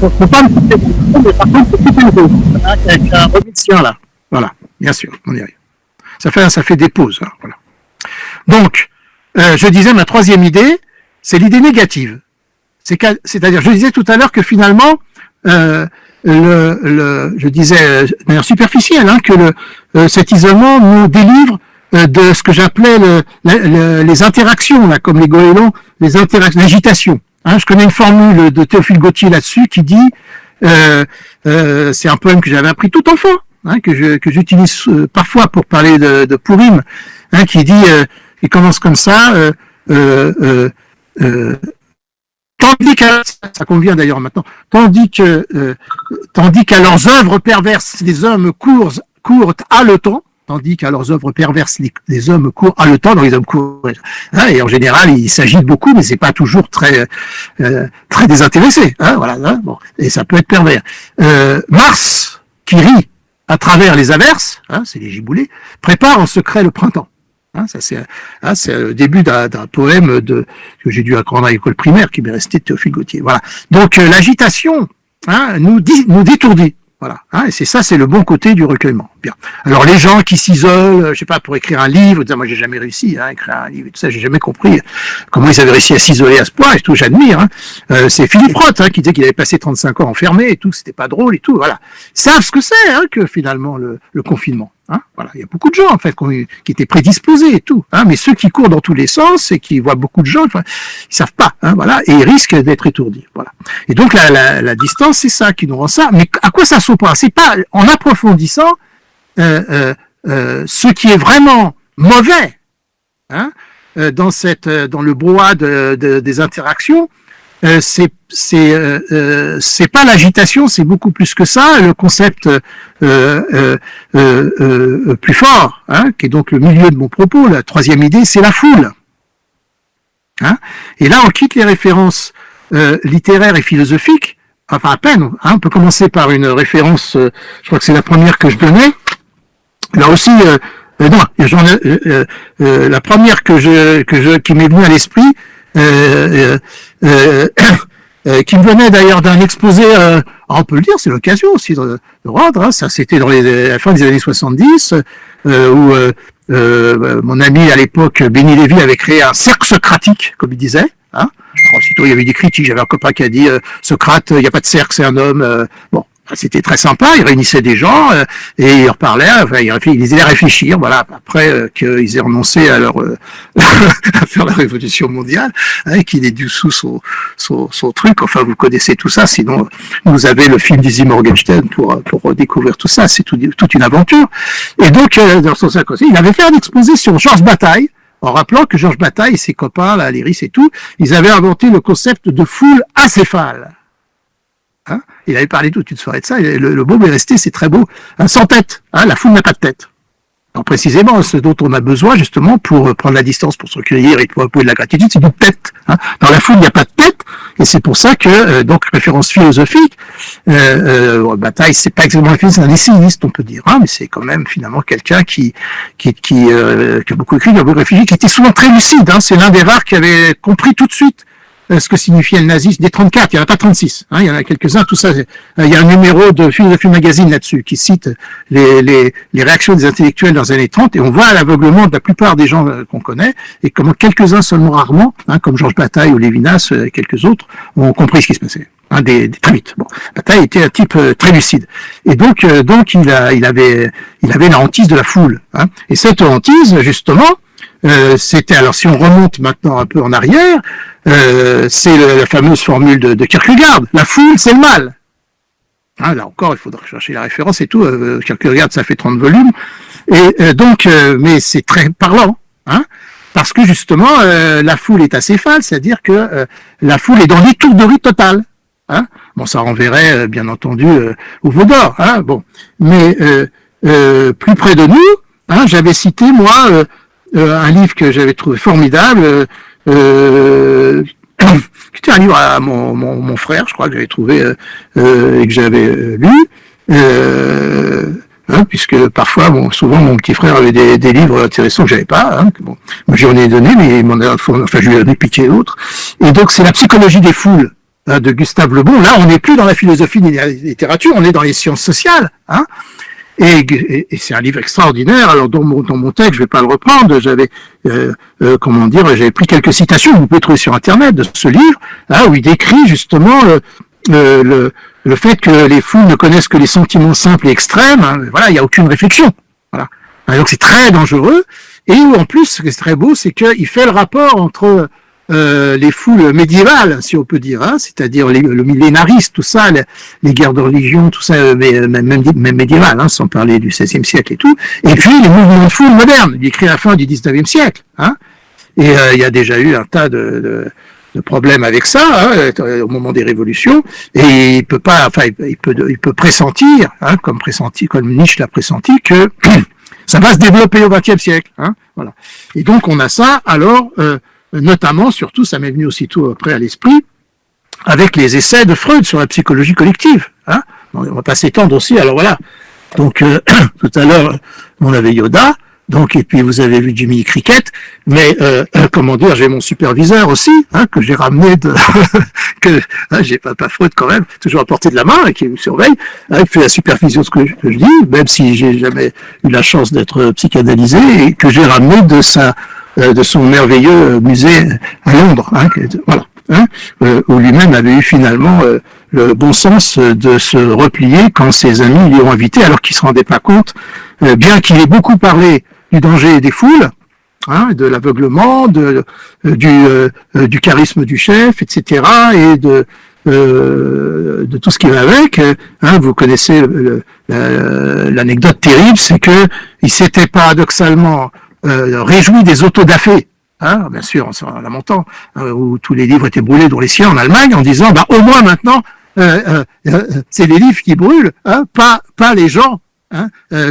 Faut pas me couper mon micro, mais par contre, faut couper le micro. Avec un remission là. Voilà, bien sûr, on y arrive. Ça fait des pauses. Hein, voilà. Donc, je disais, ma troisième idée, c'est l'idée négative. C'est-à-dire, je disais tout à l'heure que finalement, je disais de manière superficielle, hein, que cet isolement nous délivre de ce que j'appelais les interactions, là, comme les goélands, l'agitation. Hein, je connais une formule de Théophile Gautier là-dessus qui dit, c'est un poème que j'avais appris tout enfant, hein, que j'utilise parfois pour parler de Purim, hein, qui dit, il commence comme ça, tandis qu'à, ça convient d'ailleurs maintenant, tandis qu'à leurs œuvres perverses, les hommes courent haletant, tandis qu'à leurs œuvres perverses, les hommes courent à le temps, donc les hommes courent. Hein, et en général, ils s'agitent beaucoup, mais c'est pas toujours très désintéressé. Hein, voilà. Hein, bon, et ça peut être pervers. Mars, qui rit à travers les averses, hein, c'est les giboulées, prépare en secret le printemps. Hein, ça c'est le début d'un poème que j'ai dû apprendre à l'école primaire, qui m'est resté de Théophile Gautier. Voilà. Donc l'agitation, hein, nous détourdit. Voilà. Hein, et c'est le bon côté du recueillement. Bien. Alors les gens qui s'isolent, je sais pas, pour écrire un livre, moi j'ai jamais réussi à écrire un livre, tout ça, j'ai jamais compris comment ils avaient réussi à s'isoler à ce point, et tout, j'admire. Hein. C'est Philippe Roth qui disait qu'il avait passé 35 ans enfermé et tout, c'était pas drôle et tout. Voilà. Ils savent ce que c'est que finalement le confinement. Hein, voilà, il y a beaucoup de gens en fait qui étaient prédisposés et tout, hein, mais ceux qui courent dans tous les sens et qui voient beaucoup de gens, enfin, ils savent pas, hein, voilà, et ils risquent d'être étourdis, voilà. Et donc la distance, c'est ça qui nous rend ça. Mais à quoi ça s'oppose? C'est pas en approfondissant ce qui est vraiment mauvais, hein, dans le brouhaha des interactions. C'est pas l'agitation, c'est beaucoup plus que ça. Le concept plus fort, hein, qui est donc le milieu de mon propos, la troisième idée, c'est la foule. Hein, et là, on quitte les références littéraires et philosophiques, enfin à peine. Hein, on peut commencer par une référence, je crois que c'est la première que je donnais. Là aussi, la première qui m'est venue à l'esprit. Qui me venait d'ailleurs d'un exposé, on peut le dire, c'est l'occasion aussi de rendre, hein, ça c'était dans la fin des années 70, où mon ami à l'époque, Benny Lévy, avait créé un cercle socratique, comme il disait. Hein. Alors, aussitôt il y avait des critiques, j'avais un copain qui a dit Socrate, il n'y a pas de cercle, c'est un homme. Bon. C'était très sympa, ils réunissaient des gens et ils reparlaient, enfin, ils les aidaient à réfléchir, voilà, après qu'ils aient renoncé à leur à faire la révolution mondiale, hein, qu'il ait dû sous son truc, enfin vous connaissez tout ça, sinon vous avez le film d'Izzy Morgenstern pour redécouvrir tout ça, c'est toute une aventure. Et donc, dans son sac aussi, il avait fait un exposé sur Georges Bataille, en rappelant que Georges Bataille et ses copains, là, Léris et tout, ils avaient inventé le concept de foule acéphale. Hein, il avait parlé toute une soirée de ça, et le mot est resté, c'est très beau. Hein, sans tête, hein, la foule n'a pas de tête. Alors précisément, ce dont on a besoin justement pour prendre la distance, pour se recueillir et pour éprouver de la gratitude, c'est d'une tête. Hein. Dans la foule, il n'y a pas de tête, et c'est pour ça que, donc, référence philosophique, Bataille, c'est pas exactement c'est un essayiste, on peut dire, hein, mais c'est quand même finalement quelqu'un qui a beaucoup écrit, qui a beaucoup réfléchi, qui était souvent très lucide. Hein, c'est l'un des rares qui avait compris tout de suite ce que signifiait le nazisme, des 34, il n'y en a pas 36, hein, il y en a quelques-uns, tout ça, il y a un numéro de Philosophie Magazine là-dessus, qui cite les réactions des intellectuels dans les années 30, et on voit l'aveuglement de la plupart des gens qu'on connaît, et comment quelques-uns seulement rarement, hein, comme Georges Bataille ou Lévinas, et quelques autres, ont compris ce qui se passait, hein, très vite. Bon, Bataille était un type très lucide, et donc il avait la hantise de la foule, hein, et cette hantise, justement, c'était, alors si on remonte maintenant un peu en arrière, c'est la fameuse formule de Kierkegaard, la foule c'est le mal. Hein, là encore, il faudra chercher la référence et tout, Kierkegaard ça fait 30 volumes, et donc, mais c'est très parlant, hein, parce que justement, la foule est acéphale, c'est-à-dire que la foule est dans l'étourderie totale. Hein. Bon, ça renverrait bien entendu au Vaudor, hein, bon, mais plus près de nous, hein, j'avais cité moi un livre que j'avais trouvé formidable, qui était un livre à mon frère, je crois, que j'avais trouvé et que j'avais lu, hein, puisque parfois, bon, souvent mon petit frère avait des livres intéressants que j'avais pas. Hein, bon, moi j'en ai donné, mais je lui en ai piqué d'autres. Et donc c'est la psychologie des foules, hein, de Gustave Le Bon. Là, on n'est plus dans la philosophie ni la littérature, on est dans les sciences sociales. Hein. Et c'est un livre extraordinaire. Alors dans mon texte, je vais pas le reprendre. J'avais j'avais pris quelques citations que vous pouvez trouver sur Internet de ce livre, hein, où il décrit justement le fait que les foules ne connaissent que les sentiments simples et extrêmes. Hein, voilà, il n'y a aucune réflexion. Voilà. Donc c'est très dangereux. Et où en plus, ce qui est très beau, c'est qu'il fait le rapport entre les foules médiévales, si on peut dire, hein, c'est-à-dire le millénarisme, tout ça, les guerres de religion, tout ça, même médiéval, hein, sans parler du XVIe siècle et tout, et puis les mouvements de foule modernes, il écrit à la fin du XIXe siècle, hein, et il y a déjà eu un tas de problèmes avec ça, hein, au moment des révolutions, et il peut pas, enfin, il peut pressentir, hein, comme Nietzsche l'a pressenti, que ça va se développer au XXe siècle. Hein, voilà. Et donc on a ça. Alors, notamment, surtout, ça m'est venu aussitôt après à l'esprit, avec les essais de Freud sur la psychologie collective. Hein. On va pas s'étendre aussi. Alors voilà. Donc tout à l'heure, on avait Yoda. Donc, et puis vous avez vu Jiminy Cricket, mais comment dire, j'ai mon superviseur aussi, hein, que j'ai ramené de que j'ai pas Freud quand même, toujours à portée de la main, et qui me surveille, hein, il fait la supervision de ce que je dis, même si j'ai jamais eu la chance d'être psychanalysé, et que j'ai ramené de son merveilleux musée à Londres, hein, voilà, hein, où lui-même avait eu finalement le bon sens de se replier quand ses amis l'y ont invité, alors qu'il se rendait pas compte, bien qu'il ait beaucoup parlé du danger des foules, hein, de l'aveuglement, du charisme du chef, etc., et de tout ce qui va avec. Hein, vous connaissez l'anecdote terrible, c'est que il s'était paradoxalement réjoui des autodafés. Hein, bien sûr, en lamentant, où tous les livres étaient brûlés, dont les siens en Allemagne, en disant, bah au moins maintenant, c'est les livres qui brûlent, hein, pas les gens. Hein,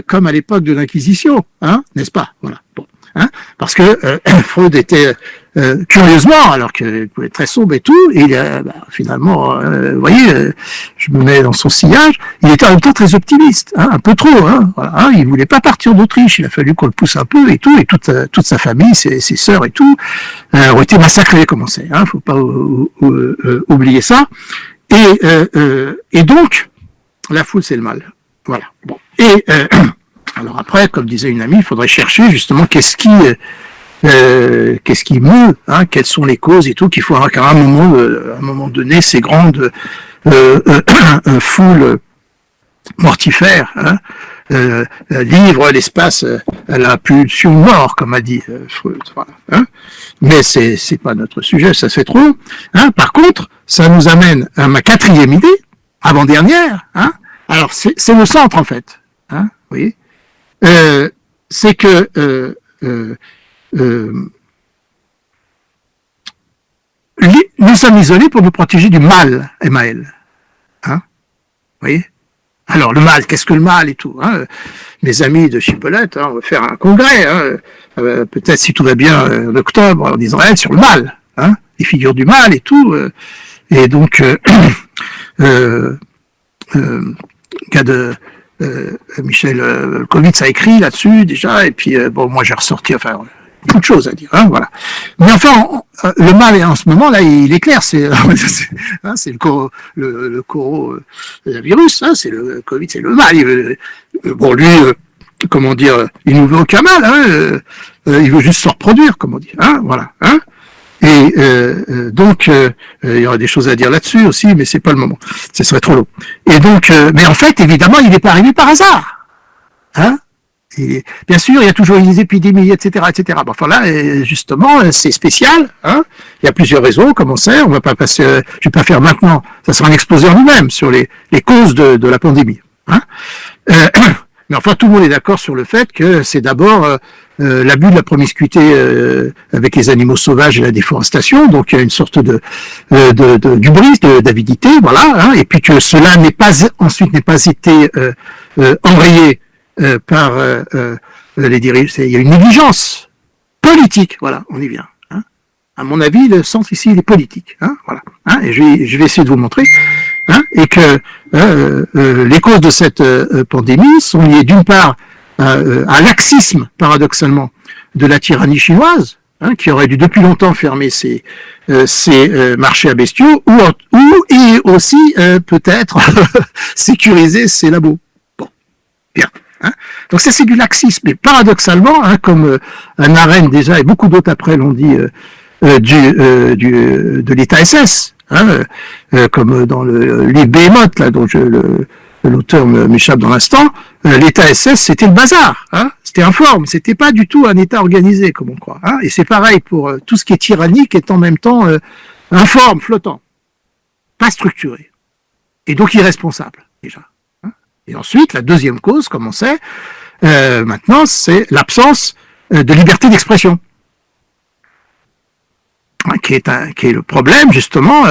comme à l'époque de l'Inquisition, hein, n'est-ce pas? Voilà. Bon, hein, parce que Freud était curieusement, alors qu'il pouvait être très sombre et tout, et il finalement, vous voyez, je me mets dans son sillage. Il était en même temps très optimiste, hein, un peu trop. Hein, voilà, hein, il voulait pas partir d'Autriche. Il a fallu qu'on le pousse un peu et tout, et toute sa famille, ses sœurs et tout, ont été massacrées, comme on sait. Hein, faut pas oublier ça. Et donc, la foule, c'est le mal. Voilà. Bon. Et alors après, comme disait une amie, il faudrait chercher justement qu'est-ce qui meut, hein, quelles sont les causes et tout, qu'il faut qu'à un moment donné, ces grandes foules mortifères, hein, livrent l'espace à la pulsion mort, comme a dit Freud. Voilà, hein. Mais c'est pas notre sujet, ça c'est trop. Hein. Par contre, ça nous amène à ma quatrième idée, avant-dernière, hein. Alors, c'est le centre, en fait. Hein, vous voyez, c'est que nous sommes isolés pour nous protéger du mal, M-A-L. Hein, vous voyez. Alors, le mal, qu'est-ce que le mal et tout, hein. Mes amis de Chipolette, hein, on va faire un congrès, hein, peut-être si tout va bien en octobre en Israël, sur le mal, hein, les figures du mal et tout. Et donc, cas de Michel Kovitz a écrit là-dessus déjà, et puis bon, moi j'ai ressorti, enfin, beaucoup de choses à dire, hein, voilà. Mais enfin, le mal en ce moment là, il est clair, c'est hein, c'est le coronavirus, hein, c'est le Covid, c'est le mal. Bon, lui, comment dire, il nous veut aucun mal, hein, il veut juste se reproduire, comme on dit, hein, voilà, hein. Et donc, il y aurait des choses à dire là-dessus aussi, mais c'est pas le moment. Ce serait trop long. Et donc, mais en fait, évidemment, il n'est pas arrivé par hasard. Hein, bien sûr, il y a toujours eu des épidémies, etc., etc. Bon, enfin là, justement, c'est spécial. Hein, il y a plusieurs raisons, comme on sait. On va pas passer. Je vais pas faire maintenant. Ça sera un exposé en nous-mêmes sur les causes de la pandémie. Hein. Mais enfin, tout le monde est d'accord sur le fait que c'est d'abord l'abus de la promiscuité avec les animaux sauvages et la déforestation, donc il y a une sorte d'hubris, d'avidité, voilà, hein, et puis que cela n'est pas été enrayé par les dirigeants. Il y a une négligence politique, voilà, on y vient. Hein. À mon avis, le centre ici, il est politique, hein, voilà. Hein, et je vais essayer de vous le montrer. Hein, et que les causes de cette pandémie sont liées d'une part à laxisme, paradoxalement, de la tyrannie chinoise, hein, qui aurait dû depuis longtemps fermer ses marchés à bestiaux, et aussi peut-être sécuriser ses labos. Bon, bien. Hein. Donc ça, c'est du laxisme. Et paradoxalement, hein, comme un Arendt déjà et beaucoup d'autres après l'ont dit, de l'État SS, hein, comme dans le livre Behemoth, là, dont l'auteur m'échappe dans l'instant, l'État SS, c'était le bazar, hein, c'était informe, c'était pas du tout un État organisé, comme on croit. Hein, et c'est pareil pour tout ce qui est tyrannique, est en même temps informe, flottant, pas structuré, et donc irresponsable, déjà. Hein. Et ensuite, la deuxième cause, comme on sait, maintenant, c'est l'absence de liberté d'expression. Qui est le problème justement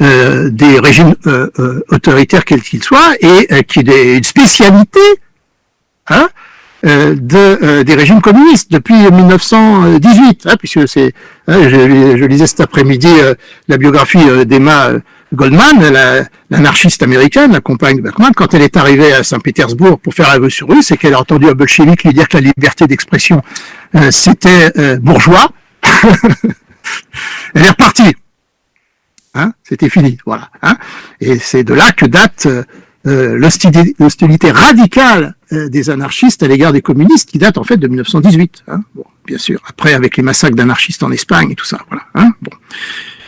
des régimes autoritaires quels qu'ils soient, et qui est une spécialité, hein, des régimes communistes depuis 1918, puisque je lisais cet après-midi la biographie d'Emma Goldman, l'anarchiste américaine, la compagne de Bergman, quand elle est arrivée à Saint-Pétersbourg pour faire la révolution russe, et qu'elle a entendu un bolchevique lui dire que la liberté d'expression c'était bourgeois. Elle est repartie. C'était fini, voilà. Et c'est de là que date l'hostilité radicale des anarchistes à l'égard des communistes, qui date en fait de 1918. Bon, bien sûr, après avec les massacres d'anarchistes en Espagne et tout ça, voilà. Bon.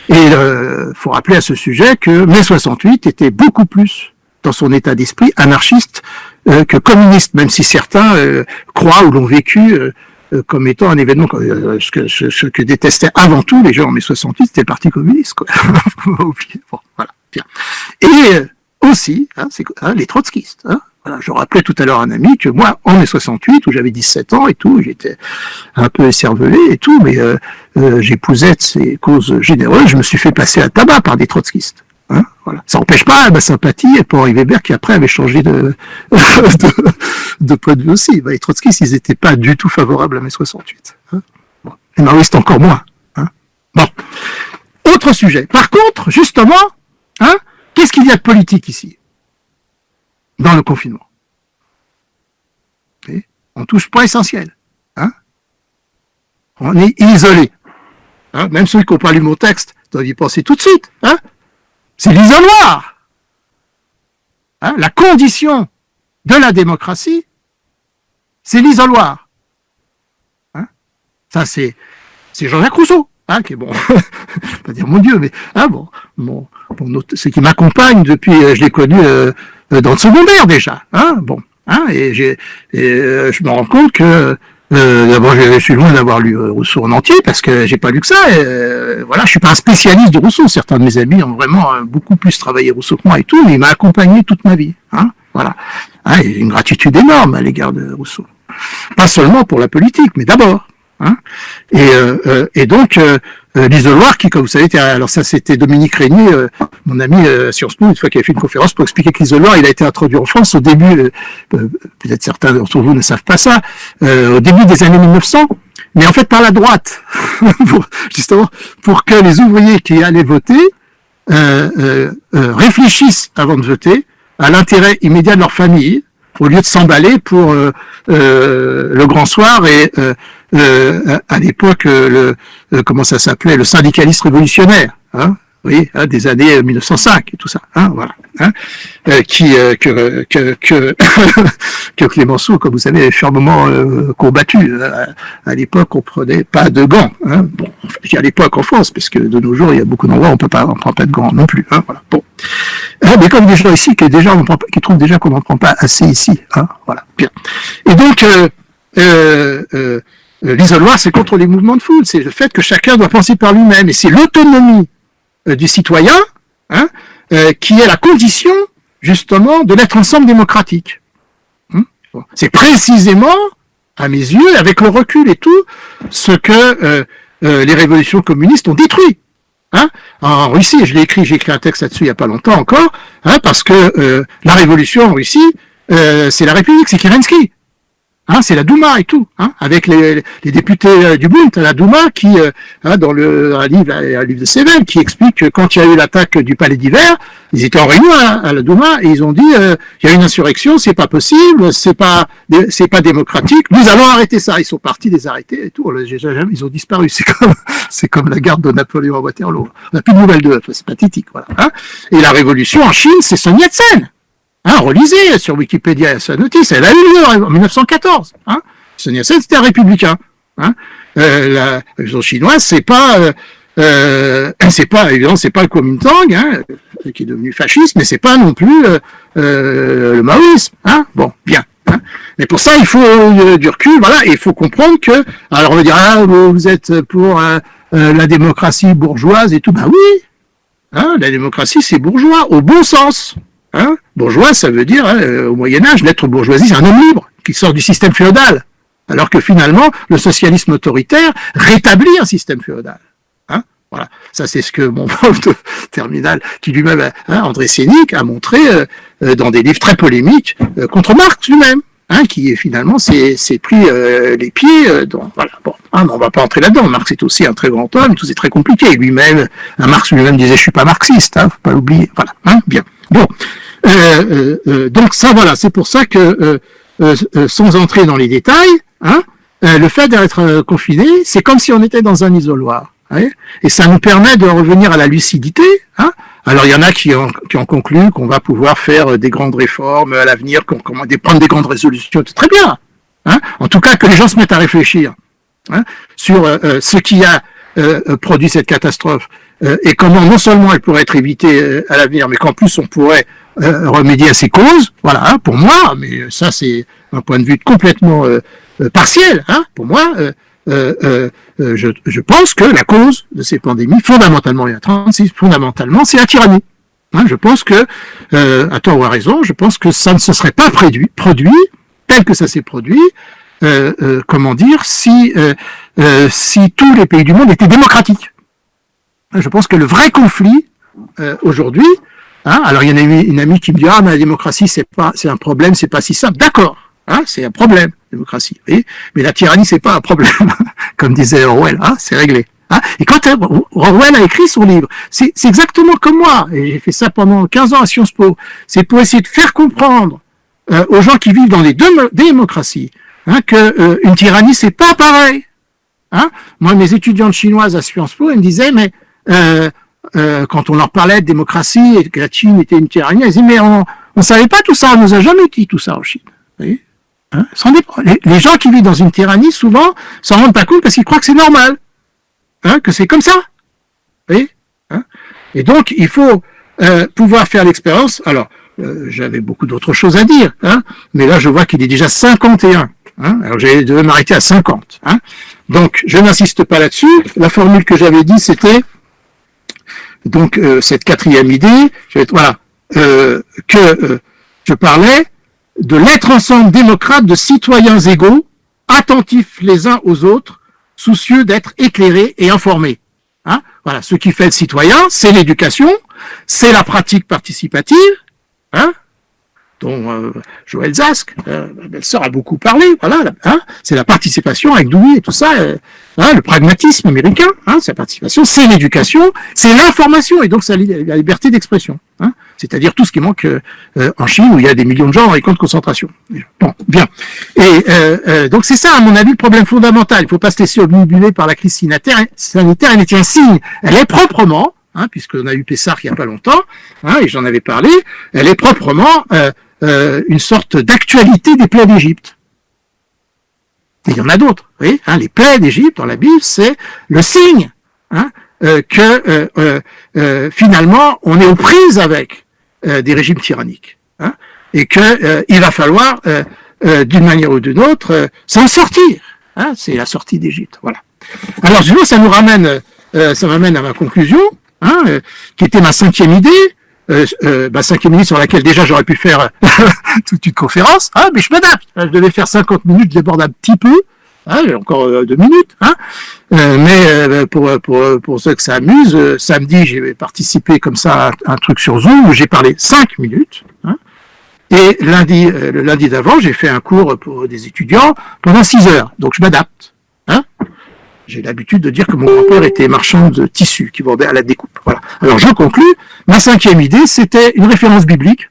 Et faut rappeler à ce sujet que mai 68 était beaucoup plus dans son état d'esprit anarchiste que communiste, même si certains croient ou l'ont vécu comme étant un événement, ce que détestaient avant tout les gens en mai 68, c'était le Parti communiste, quoi. Faut pas oublier. Bon, voilà, bien. Et aussi, les trotskistes. Voilà, je rappelais tout à l'heure à un ami que moi, en mai 68, où j'avais 17 ans et tout, j'étais un peu écervelé et tout, mais j'épousais de ces causes généreuses, je me suis fait passer à tabac par des trotskistes. Voilà. Ça n'empêche pas ma sympathie pour Henri Weber, qui après avait changé de point de vue aussi. Les trotskistes, ils n'étaient pas du tout favorables à mai 68. Bon. Les maoïstes encore moins. Bon. Autre sujet. Par contre, justement, qu'est-ce qu'il y a de politique ici, dans le confinement? On touche pas essentiel. On est isolé. Même ceux qui n'ont pas lu mon texte doivent y penser tout de suite. C'est l'isoloir. La condition de la démocratie, c'est l'isoloir. Ça, c'est Jean-Jacques Rousseau, qui est bon, pas dire mon Dieu, mais ceux qui m'accompagnent depuis, je l'ai connu dans le secondaire déjà. Et je me rends compte que d'abord, je suis loin d'avoir lu Rousseau en entier parce que j'ai pas lu que ça. Voilà, je suis pas un spécialiste de Rousseau. Certains de mes amis ont vraiment beaucoup plus travaillé Rousseau que moi et tout, mais il m'a accompagné toute ma vie. Voilà, et une gratitude énorme à l'égard de Rousseau. Pas seulement pour la politique, mais d'abord. Et donc l'isoloir qui, comme vous savez, alors ça c'était Dominique Régnier, mon ami à Sciences Po, une fois qu'il a fait une conférence pour expliquer que l'isoloir, il a été introduit en France au début, peut-être certains d'entre vous ne savent pas ça, au début des années 1900, mais en fait par la droite, justement pour que les ouvriers qui allaient voter réfléchissent avant de voter à l'intérêt immédiat de leur famille, au lieu de s'emballer pour le grand soir et à l'époque comment ça s'appelait, le syndicaliste révolutionnaire, des années 1905 et tout ça, voilà, que Clémenceau, comme vous savez, avait fermement combattu. À l'époque, on prenait pas de gants. Bon, enfin, je dis à l'époque en France, parce que de nos jours, il y a beaucoup d'endroits où on prend pas de gants non plus. Voilà. Bon, mais comme des gens ici qui trouvent déjà qu'on n'en prend pas assez ici. Voilà, bien. Et donc l'isoloir, c'est contre les mouvements de foule, c'est le fait que chacun doit penser par lui-même, et c'est l'autonomie du citoyen qui est la condition, justement, de l'être ensemble démocratique. C'est précisément, à mes yeux, avec le recul et tout, ce que les révolutions communistes ont détruit. En Russie, j'ai écrit un texte là-dessus il n'y a pas longtemps encore, parce que la révolution en Russie, c'est la République, c'est Kerensky. C'est la Douma et tout, avec les députés du Bund à la Douma qui, dans un livre de Sevel, qui explique que quand il y a eu l'attaque du Palais d'Hiver, ils étaient en réunion à la Douma et ils ont dit il y a une insurrection, c'est pas possible, c'est pas démocratique, nous allons arrêter ça. Ils sont partis les arrêter et tout, ils ont disparu. C'est comme la garde de Napoléon à Waterloo. On n'a plus de nouvelles d'eux, c'est pathétique, voilà. Et la révolution en Chine, c'est Sun Yat-sen. Relisez sur Wikipédia sa notice, elle a eu lieu en 1914. Sun Yat-sen, c'était un républicain. La révolution chinoise, c'est pas évidemment, c'est pas le Kuomintang, qui est devenu fasciste, mais c'est pas non plus le maoïsme. Bon, bien. Mais pour ça, il faut du recul, voilà, et il faut comprendre que, alors on va dire, vous êtes pour la démocratie bourgeoise et tout, oui, la démocratie c'est bourgeois, au bon sens. Bourgeois, ça veut dire, au Moyen-Âge, l'être bourgeoisie, c'est un homme libre qui sort du système féodal. Alors que finalement, le socialisme autoritaire rétablit un système féodal. Voilà. Ça, c'est ce que mon prof de terminale, qui lui-même, André Sénic, a montré dans des livres très polémiques contre Marx lui-même. qui finalement s'est pris les pieds. Donc voilà. Bon, on va pas entrer là-dedans. Marx est aussi un très grand homme, tout c'est très compliqué. Lui-même, Marx lui-même disait, je suis pas marxiste, faut pas l'oublier. Voilà, bien. Bon, donc ça, voilà, c'est pour ça que sans entrer dans les détails, le fait d'être confiné, c'est comme si on était dans un isoloir. Et ça nous permet de revenir à la lucidité. Alors il y en a qui ont conclu qu'on va pouvoir faire des grandes réformes à l'avenir, prendre des grandes résolutions, c'est très bien. En tout cas, que les gens se mettent à réfléchir sur ce qui a produit cette catastrophe et comment non seulement elle pourrait être évitée à l'avenir, mais qu'en plus on pourrait remédier à ses causes. Voilà, pour moi, mais ça c'est un point de vue complètement partiel. Pour moi, je pense que la cause de ces pandémies, fondamentalement, il y a 36, fondamentalement, c'est la tyrannie. Je pense que, à tort ou à raison, je pense que ça ne se serait pas produit tel que ça s'est produit, si tous les pays du monde étaient démocratiques. Je pense que le vrai conflit, aujourd'hui, alors il y en a une amie qui me dit, mais la démocratie, c'est un problème, c'est pas si simple. D'accord. C'est un problème, démocratie. Oui, mais la tyrannie, c'est pas un problème, comme disait Orwell. C'est réglé. Et quand Orwell a écrit son livre, c'est exactement comme moi. Et j'ai fait ça pendant 15 ans à Sciences Po. C'est pour essayer de faire comprendre aux gens qui vivent dans les démocraties que une tyrannie, c'est pas pareil. Moi, mes étudiantes chinoises à Sciences Po, elles me disaient, mais quand on leur parlait de démocratie et que la Chine était une tyrannie, elles disaient, mais on savait pas tout ça, on nous a jamais dit tout ça en Chine. Vous voyez, les gens qui vivent dans une tyrannie, souvent, s'en rendent pas compte parce qu'ils croient que c'est normal, que c'est comme ça. Vous voyez, et donc, il faut pouvoir faire l'expérience. Alors, j'avais beaucoup d'autres choses à dire, mais là, je vois qu'il est déjà 51. Alors, je devais m'arrêter à 50. Donc, je n'insiste pas là-dessus. La formule que j'avais dit, c'était donc cette quatrième idée. Que je parlais de l'être ensemble démocrate de citoyens égaux, attentifs les uns aux autres, soucieux d'être éclairés et informés. Voilà, ce qui fait le citoyen, c'est l'éducation, c'est la pratique participative, dont Joël Zask, ma belle-sœur, a beaucoup parlé. Voilà, c'est la participation avec Dewey et tout ça, le pragmatisme américain, sa participation, c'est l'éducation, c'est l'information et donc c'est la liberté d'expression. C'est-à-dire tout ce qui manque en Chine où il y a des millions de gens dans les camps de concentration. Bon, bien. Et donc c'est ça, à mon avis, le problème fondamental. Il ne faut pas se laisser obnubiler par la crise sanitaire. Elle est un signe. Elle est proprement, puisqu'on a eu Pessard il n'y a pas longtemps, et j'en avais parlé, elle est proprement une sorte d'actualité des plaies d'Égypte. Et il y en a d'autres. Vous voyez, les plaies d'Égypte dans la Bible, c'est le signe que finalement on est aux prises avec des régimes tyranniques, et que il va falloir d'une manière ou d'une autre s'en sortir. C'est la sortie d'Égypte. Voilà. Alors ça m'amène à ma conclusion, qui était ma cinquième idée. Cinquième idée sur laquelle déjà j'aurais pu faire toute une conférence, mais je m'adapte. Je devais faire 50 minutes, je déborde un petit peu. J'ai encore 2 minutes, mais pour ceux que ça amuse, samedi j'ai participé comme ça à un truc sur Zoom où j'ai parlé 5 minutes, et le lundi d'avant j'ai fait un cours pour des étudiants pendant 6 heures, donc je m'adapte. J'ai l'habitude de dire que mon grand-père était marchand de tissus qui vendait à la découpe. Voilà. Alors je conclus. Ma cinquième idée, c'était une référence biblique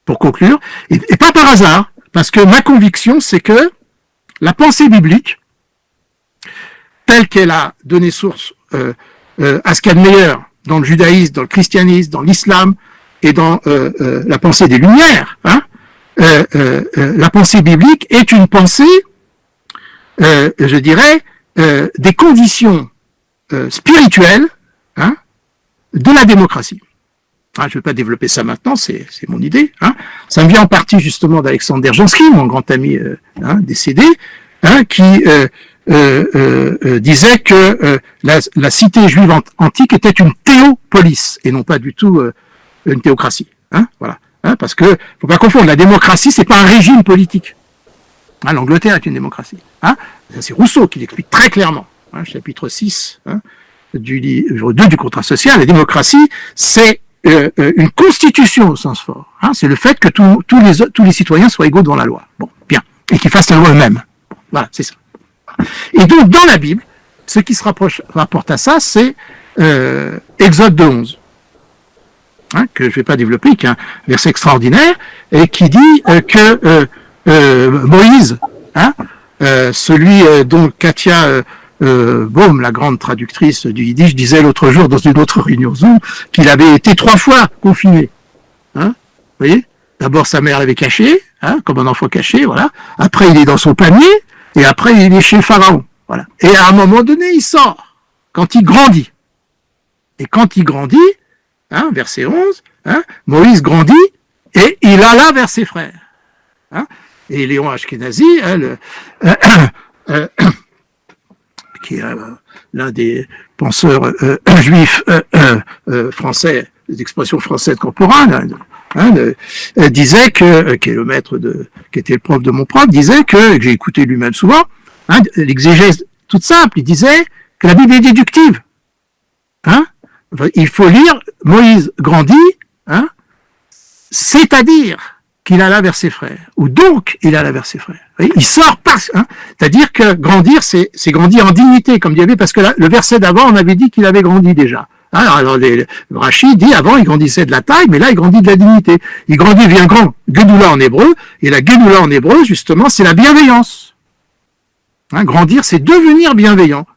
pour conclure, et pas par hasard, parce que ma conviction, c'est que la pensée biblique, telle qu'elle a donné source à ce qu'il y a de meilleur dans le judaïsme, dans le christianisme, dans l'islam et dans la pensée des Lumières, la pensée biblique est une pensée, je dirais, des conditions spirituelles de la démocratie. Je ne vais pas développer ça maintenant, c'est mon idée. Ça me vient en partie justement d'Alexandre Dzerzhinsky, mon grand ami décédé, qui disait que la cité juive antique était une théopolis et non pas du tout une théocratie. Voilà. Parce que faut pas confondre, la démocratie, c'est pas un régime politique. L'Angleterre est une démocratie. C'est Rousseau qui l'explique très clairement. Chapitre 6 du livre 2 du contrat social. La démocratie, c'est une constitution au sens fort. Hein, c'est le fait que tous les citoyens soient égaux devant la loi. Bon, bien. Et qu'ils fassent la loi eux-mêmes. Bon, voilà, c'est ça. Et donc, dans la Bible, ce qui se rapporte à ça, c'est Exode 2:11. Hein, que je ne vais pas développer, qui est un verset extraordinaire, et qui dit que Moïse, hein, celui dont Katia Baum, la grande traductrice du Yiddish, disait l'autre jour dans une autre réunion Zoom qu'il avait été 3 fois confiné. Hein, vous voyez, d'abord sa mère l'avait caché, hein, comme un enfant caché, voilà. Après il est dans son panier, et après il est chez le Pharaon. Voilà. Et à un moment donné, il sort, quand il grandit. Et quand il grandit, hein, verset 11, hein, Moïse grandit, et il alla vers ses frères. Hein, et Léon Ashkenazi, hein, qui est l'un des penseurs juifs français, des expressions françaises contemporaines, hein, disait que, qui est le maître qui était le prof de mon prof, disait que j'ai écouté lui-même souvent, hein, l'exégèse toute simple, il disait que la Bible est déductive. Hein, il faut lire Moïse grandit, hein, c'est-à-dire qu'il alla vers ses frères, ou donc il alla vers ses frères. Il sort hein, c'est-à-dire que grandir, c'est grandir en dignité, comme dit, parce que le verset d'avant, on avait dit qu'il avait grandi déjà. Hein, alors Rachid dit avant, il grandissait de la taille, mais là, il grandit de la dignité. Il grandit, devient grand, Gedoula en hébreu, et la Gedoula en hébreu, justement, c'est la bienveillance. Hein, grandir, c'est devenir bienveillant.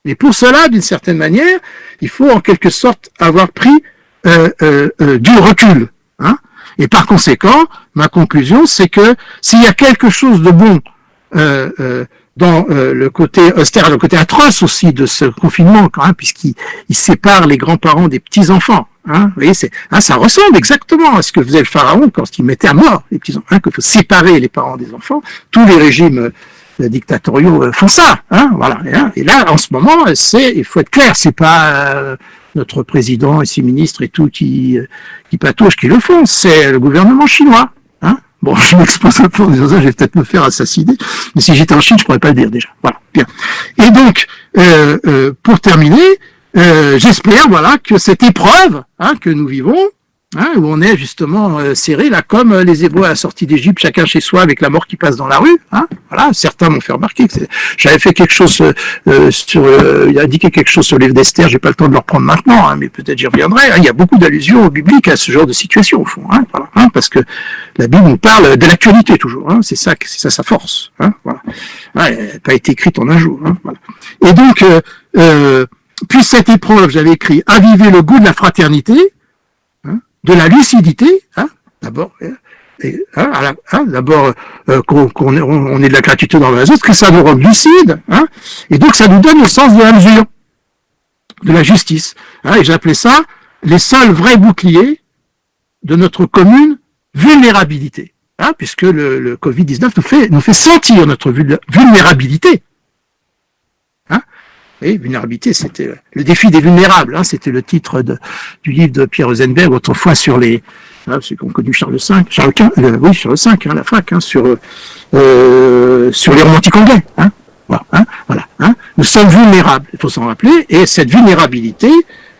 Et pour cela, d'une certaine manière, il faut en quelque sorte avoir pris du recul. Hein. Et par conséquent, ma conclusion, c'est que s'il y a quelque chose de bon dans le côté austère, le côté atroce aussi de ce confinement, quand même, puisqu'il sépare les grands-parents des petits-enfants. Hein, vous voyez, ça ressemble exactement à ce que faisait le Pharaon quand il mettait à mort les petits-enfants, hein, qu'il faut séparer les parents des enfants. Tous les régimes dictatoriaux font ça, hein, voilà. Et là, en ce moment, il faut être clair, c'est pas notre président et ses ministres et tout qui patauchent qui le font, c'est le gouvernement chinois. Hein. Bon, je m'expose un peu en disant ça, je vais peut-être me faire assassiner, mais si j'étais en Chine, je pourrais pas le dire déjà. Voilà, bien. Et donc, pour terminer, j'espère, voilà, que cette épreuve, hein, que nous vivons, hein, où on est justement serré là, comme les Hébreux à la sortie d'Égypte, chacun chez soi avec la mort qui passe dans la rue. Hein, voilà, certains m'ont fait remarquer que j'avais fait quelque chose il a indiqué quelque chose sur les livre d'Esther. J'ai pas le temps de le reprendre maintenant, hein, mais peut-être j'y reviendrai. Hein, il y a beaucoup d'allusions bibliques à ce genre de situation au fond, hein, voilà, hein, parce que la Bible nous parle de l'actualité toujours. Hein, c'est ça sa force. Hein, voilà. Ouais, elle n'a pas été écrite en un jour. Hein, voilà. Et donc, puis cette épreuve, j'avais écrit aviver le goût de la fraternité. De la lucidité, hein, d'abord, d'abord qu'on ait de la gratitude envers les autres, que ça nous rende lucides, hein, et donc ça nous donne le sens de la mesure, de la justice. Hein, et j'appelais ça les seuls vrais boucliers de notre commune vulnérabilité, hein, puisque le Covid-19 nous fait sentir notre vulnérabilité. Oui, vulnérabilité, c'était le défi des vulnérables. Hein, c'était le titre du livre de Pierre Rosenberg autrefois sur les, ceux qui ont connu Charles V, Charles V, hein, la fac, hein, sur les romantiques anglais. Hein, voilà. Hein, nous sommes vulnérables, il faut s'en rappeler, et cette vulnérabilité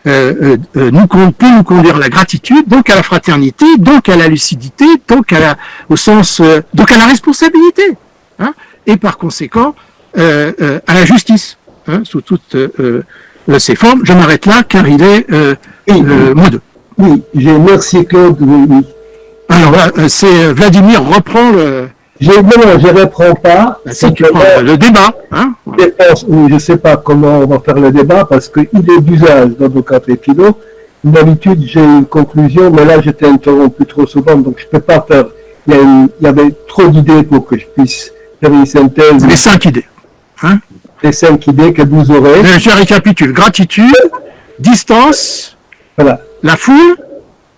peut nous conduire à la gratitude, donc à la fraternité, donc à la lucidité, donc donc à la responsabilité, hein, et par conséquent à la justice. Hein, sous toutes ses formes. Je m'arrête là car il est moins 2. Oui, merci Claude. Oui. Alors là, c'est Vladimir reprend le. Je ne reprends pas. Si tu prends le débat. Hein, je ne sais pas comment on va faire le débat parce qu'il est d'usage dans nos cafés philo. D'habitude, j'ai une conclusion, mais là, j'étais interrompu trop souvent, donc je ne peux pas faire. Il y avait trop d'idées pour que je puisse faire une synthèse. Les 5 idées. Hein, les 5 idées que vous aurez. Je récapitule. Gratitude, distance, voilà. La foule,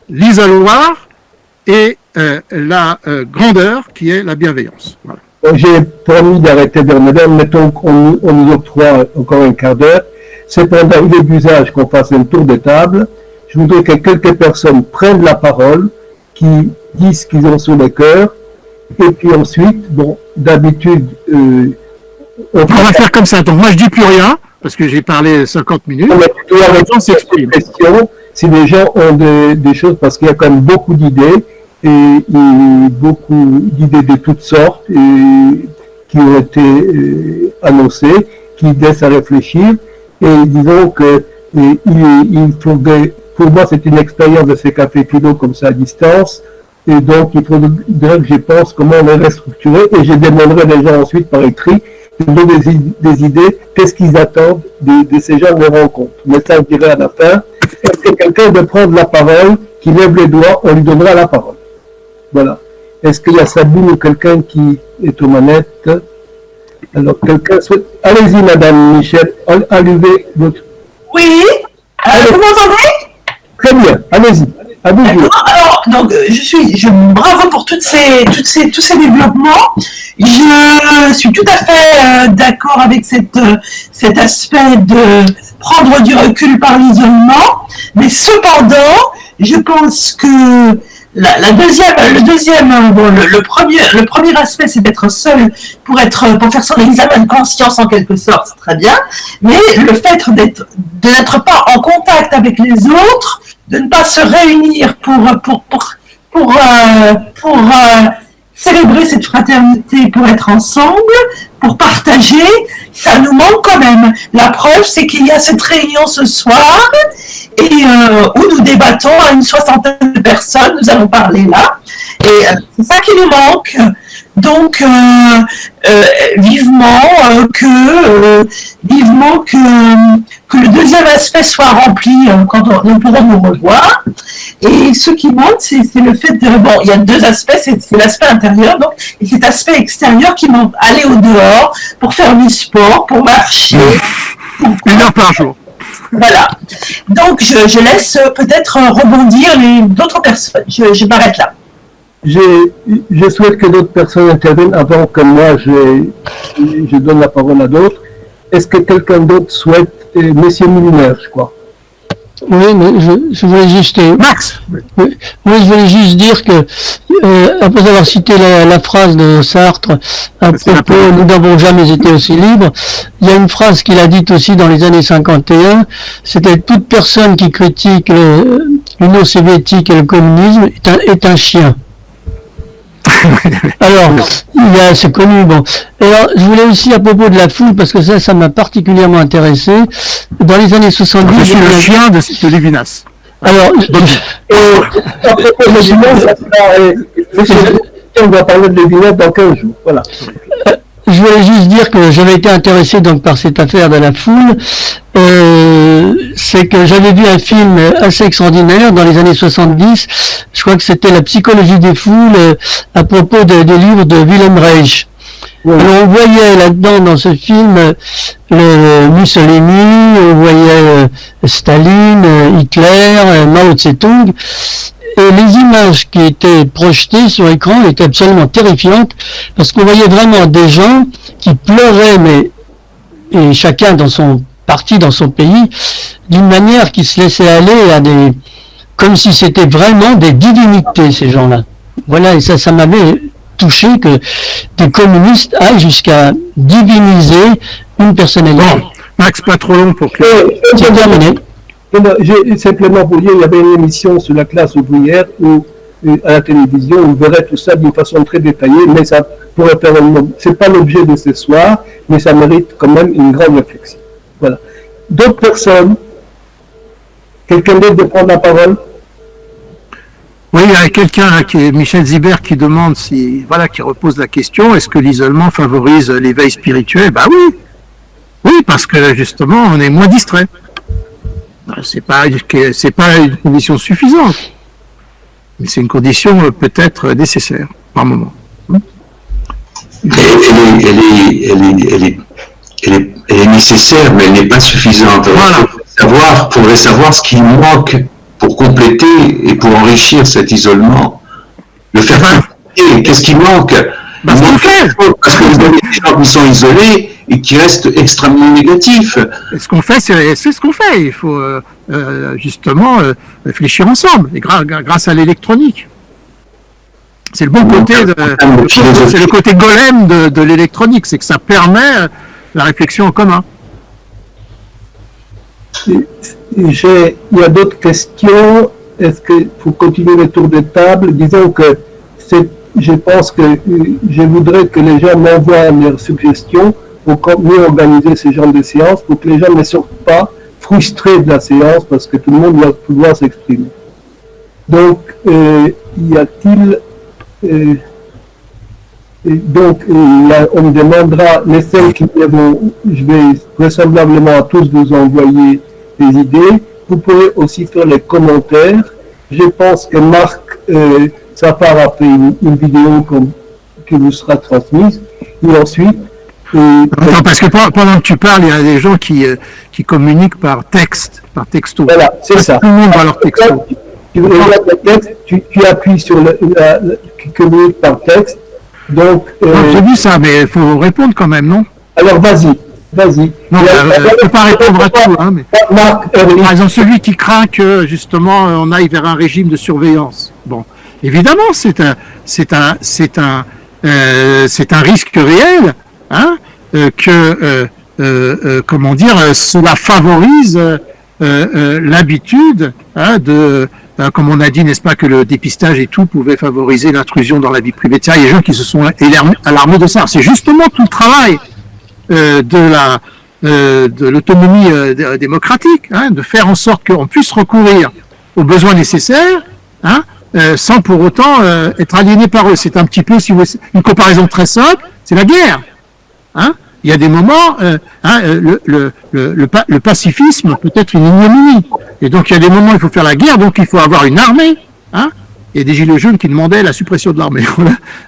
l'isoloir et la grandeur qui est la bienveillance. Voilà. J'ai promis d'arrêter de remédier, mettons qu'on nous octroie encore un quart d'heure. Cependant, il est d'usage qu'on fasse un tour de table. Je voudrais que quelques personnes prennent la parole, qui disent ce qu'ils ont sur le cœur, et puis ensuite, bon, d'habitude, on va faire comme ça. Donc moi je dis plus rien parce que j'ai parlé 50 minutes. On va plutôt avec s'exprime. si les gens ont des choses, parce qu'il y a quand même beaucoup d'idées, et beaucoup d'idées de toutes sortes, et qui ont été annoncées, qui laissent à réfléchir, et disons que il faudrait, pour moi c'est une expérience de ces cafés philo comme ça à distance, et donc il faudrait que je pense comment on les restructurer, et je demanderai les gens ensuite par écrit de donner des idées, qu'est-ce qu'ils attendent de ces gens de rencontre. Mais ça, je dirais à la fin, est-ce que quelqu'un veut prendre la parole, qui lève les doigts, on lui donnera la parole. Voilà. Est-ce qu'il y a Sabine ou quelqu'un qui est aux manettes? Alors, quelqu'un souhaite... Allez-y, Madame Michel, allumez votre... Oui, vous m'entendez? Très bien, allez-y. Alors, donc, bravo pour tous ces développements. Je suis tout à fait d'accord avec cet aspect de prendre du recul par l'isolement. Mais cependant, je pense que le premier aspect, c'est d'être seul pour faire son examen de conscience en quelque sorte, c'est très bien. Mais le fait de n'être pas en contact avec les autres, de ne pas se réunir pour célébrer cette fraternité, pour être ensemble, pour partager, ça nous manque quand même. La preuve, c'est qu'il y a cette réunion ce soir et où nous débattons à une 60aine de personnes, nous allons parler là, et c'est ça qui nous manque. Donc, vivement que le deuxième aspect soit rempli quand nous pourrons nous revoir. Et ce qui manque, c'est le fait de... Bon, il y a deux aspects, c'est l'aspect intérieur, donc, et cet aspect extérieur qui manque. Aller au dehors pour faire du sport, pour marcher. Une heure par jour. Voilà. Donc, je laisse peut-être rebondir d'autres personnes. Je m'arrête là. Je souhaite que d'autres personnes interviennent avant que moi je donne la parole à d'autres. Est-ce que quelqu'un d'autre souhaite, Monsieur Milner, je crois? Oui, mais je voulais juste... Max. Oui, je voulais juste dire que, après avoir cité la phrase de Sartre, à propos « Nous n'avons jamais été aussi libres », il y a une phrase qu'il a dite aussi dans les années 51, c'était « Toute personne qui critique l'Union soviétique et le communisme est un chien ». Alors, c'est connu, bon. Alors, je voulais aussi, à propos de la foule, parce que ça m'a particulièrement intéressé, dans les années 70... C'est le chien de Lévinas. Alors, à propos de Lévinas, on va parler de Lévinas dans 15 jours, voilà. Je voulais juste dire que j'avais été intéressé donc par cette affaire de la foule. C'est que j'avais vu un film assez extraordinaire dans les années 70. Je crois que c'était La psychologie des foules à propos des livres de Wilhelm Reich. Oui. Alors on voyait là-dedans dans ce film le Mussolini, on voyait Staline, Hitler, Mao Tse-tung. Et les images qui étaient projetées sur écran étaient absolument terrifiantes parce qu'on voyait vraiment des gens qui pleuraient, et chacun dans son parti, dans son pays, d'une manière qui se laissait aller à comme si c'était vraiment des divinités, ces gens-là. Voilà, et ça m'avait touché que des communistes aillent jusqu'à diviniser une personnalité. Bon, Max, pas trop long pour que... C'est terminé. J'ai simplement pour dire, il y avait une émission sur la classe ouvrière où, à la télévision, on verrait tout ça d'une façon très détaillée, mais ça pourrait faire c'est pas l'objet de ce soir, mais ça mérite quand même une grande réflexion. Voilà. D'autres personnes, quelqu'un d'autre de prendre la parole? Oui, il y a quelqu'un là, qui est Michel Zibert, qui demande qui repose la question, est-ce que l'isolement favorise l'éveil spirituel? Bah oui. Oui, parce que justement, on est moins distrait. C'est pas une condition suffisante, mais c'est une condition peut-être nécessaire par moment. Elle est nécessaire, mais elle n'est pas suffisante. Voilà. Il faudrait savoir ce qui manque pour compléter et pour enrichir cet isolement. Le faire compléter, qu'est-ce qui manque? Parce que vous avez des gens qui sont isolés et qui restent extrêmement négatifs. Et ce qu'on fait, c'est ce qu'on fait. Il faut justement réfléchir ensemble, et grâce à l'électronique. C'est le bon côté, c'est le côté golem de l'électronique, c'est que ça permet la réflexion en commun. il y a d'autres questions. Est-ce que pour continuer le tour de table, disons que je pense que je voudrais que les gens m'envoient leurs suggestions pour mieux organiser ce genre de séance, pour que les gens ne sortent pas frustrés de la séance parce que tout le monde doit pouvoir s'exprimer. Donc, y a-t-il... on me demandera, les celles qui vont, je vais vraisemblablement à tous vous envoyer des idées. Vous pourrez aussi faire les commentaires. Je pense que Marc, ça part après une vidéo qui vous sera transmise. Et ensuite... Attends, parce que pendant que tu parles, il y a des gens qui communiquent par texto. Voilà, c'est ça. Tout le monde va leur texto. Tu appuies sur qui communique par texte. Donc, j'ai vu ça, mais il faut répondre quand même, non? Alors, vas-y. Non, je ne peux pas répondre à tout. Hein, mais... Par exemple, celui qui craint que, justement, on aille vers un régime de surveillance. Bon, évidemment, c'est un risque réel, hein, comment dire, cela favorise l'habitude, hein, comme on a dit, n'est-ce pas, que le dépistage et tout pouvait favoriser l'intrusion dans la vie privée. Il y a des gens qui se sont alarmés de ça. C'est justement tout le travail de l'autonomie démocratique, hein, de faire en sorte qu'on puisse recourir aux besoins nécessaires, hein, sans pour autant être aliéné par eux. C'est un petit peu, si vous voulez, une comparaison très simple, c'est la guerre. Hein. Il y a des moments, le pacifisme peut être une ignominie. Et donc, il y a des moments où il faut faire la guerre, donc il faut avoir une armée. Hein. Il y a des gilets jaunes qui demandaient la suppression de l'armée.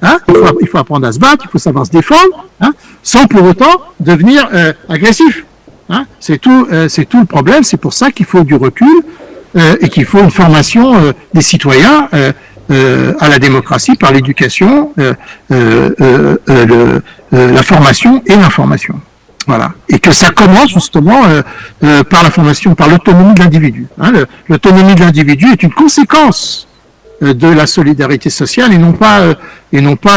Hein. Il faut apprendre à se battre, il faut savoir se défendre, hein, sans pour autant devenir agressif. Hein. C'est tout le problème. C'est pour ça qu'il faut du recul et qu'il faut une formation des citoyens à la démocratie par l'éducation, la formation et l'information. Voilà. Et que ça commence justement par la formation, par l'autonomie de l'individu. Hein. L'autonomie de l'individu est une conséquence de la solidarité sociale et non pas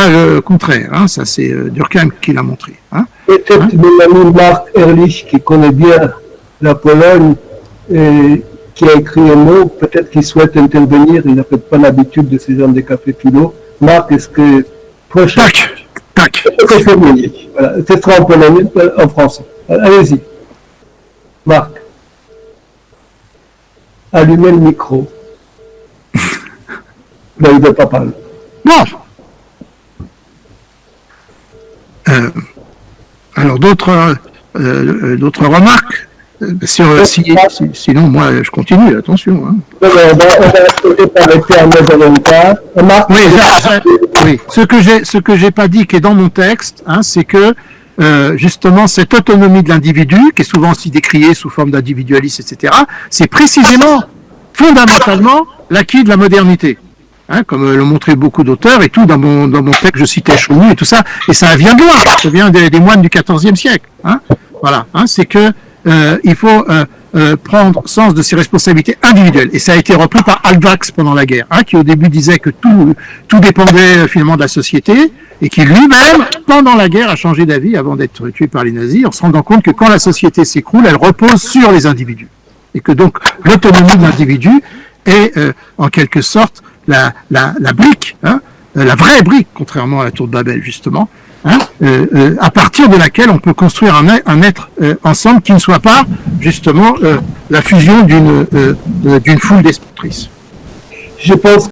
le contraire. Hein. Ça, c'est Durkheim qui l'a montré. Hein. Peut-être mon ami Marc Ehrlich, qui connaît bien la Pologne, qui a écrit un mot, peut-être qu'il souhaite intervenir, il n'a peut-être pas l'habitude de ces gens de café Toulouse. Marc, est-ce que... Prochain. Tac. Voilà. Ce sera en polonais, en français. Allez-y. Marc. Allumez le micro. Ben, il ne veut pas parler. Bon. Alors, d'autres remarques sinon, moi, je continue, attention. Hein. On va peut-être arrêter à 9h15. Oui, ce que j'ai pas dit, qui est dans mon texte, hein, c'est que justement cette autonomie de l'individu, qui est souvent aussi décriée sous forme d'individualisme, etc., c'est précisément, fondamentalement, l'acquis de la modernité. Hein, comme le montraient beaucoup d'auteurs et tout, dans mon texte, je citais Choumi et tout ça, et ça vient de loin, ça vient des moines du XIVe siècle. Hein, voilà, hein, c'est que il faut prendre sens de ses responsabilités individuelles. Et ça a été repris par Alvax pendant la guerre, hein, qui au début disait que tout dépendait finalement de la société, et qui lui-même, pendant la guerre, a changé d'avis avant d'être tué par les nazis, en se rendant compte que quand la société s'écroule, elle repose sur les individus. Et que donc l'autonomie de l'individu est en quelque sorte la brique, hein, la vraie brique, contrairement à la tour de Babel justement, hein, à partir de laquelle on peut construire un être ensemble qui ne soit pas justement la fusion d'une foule destructrice. Je pense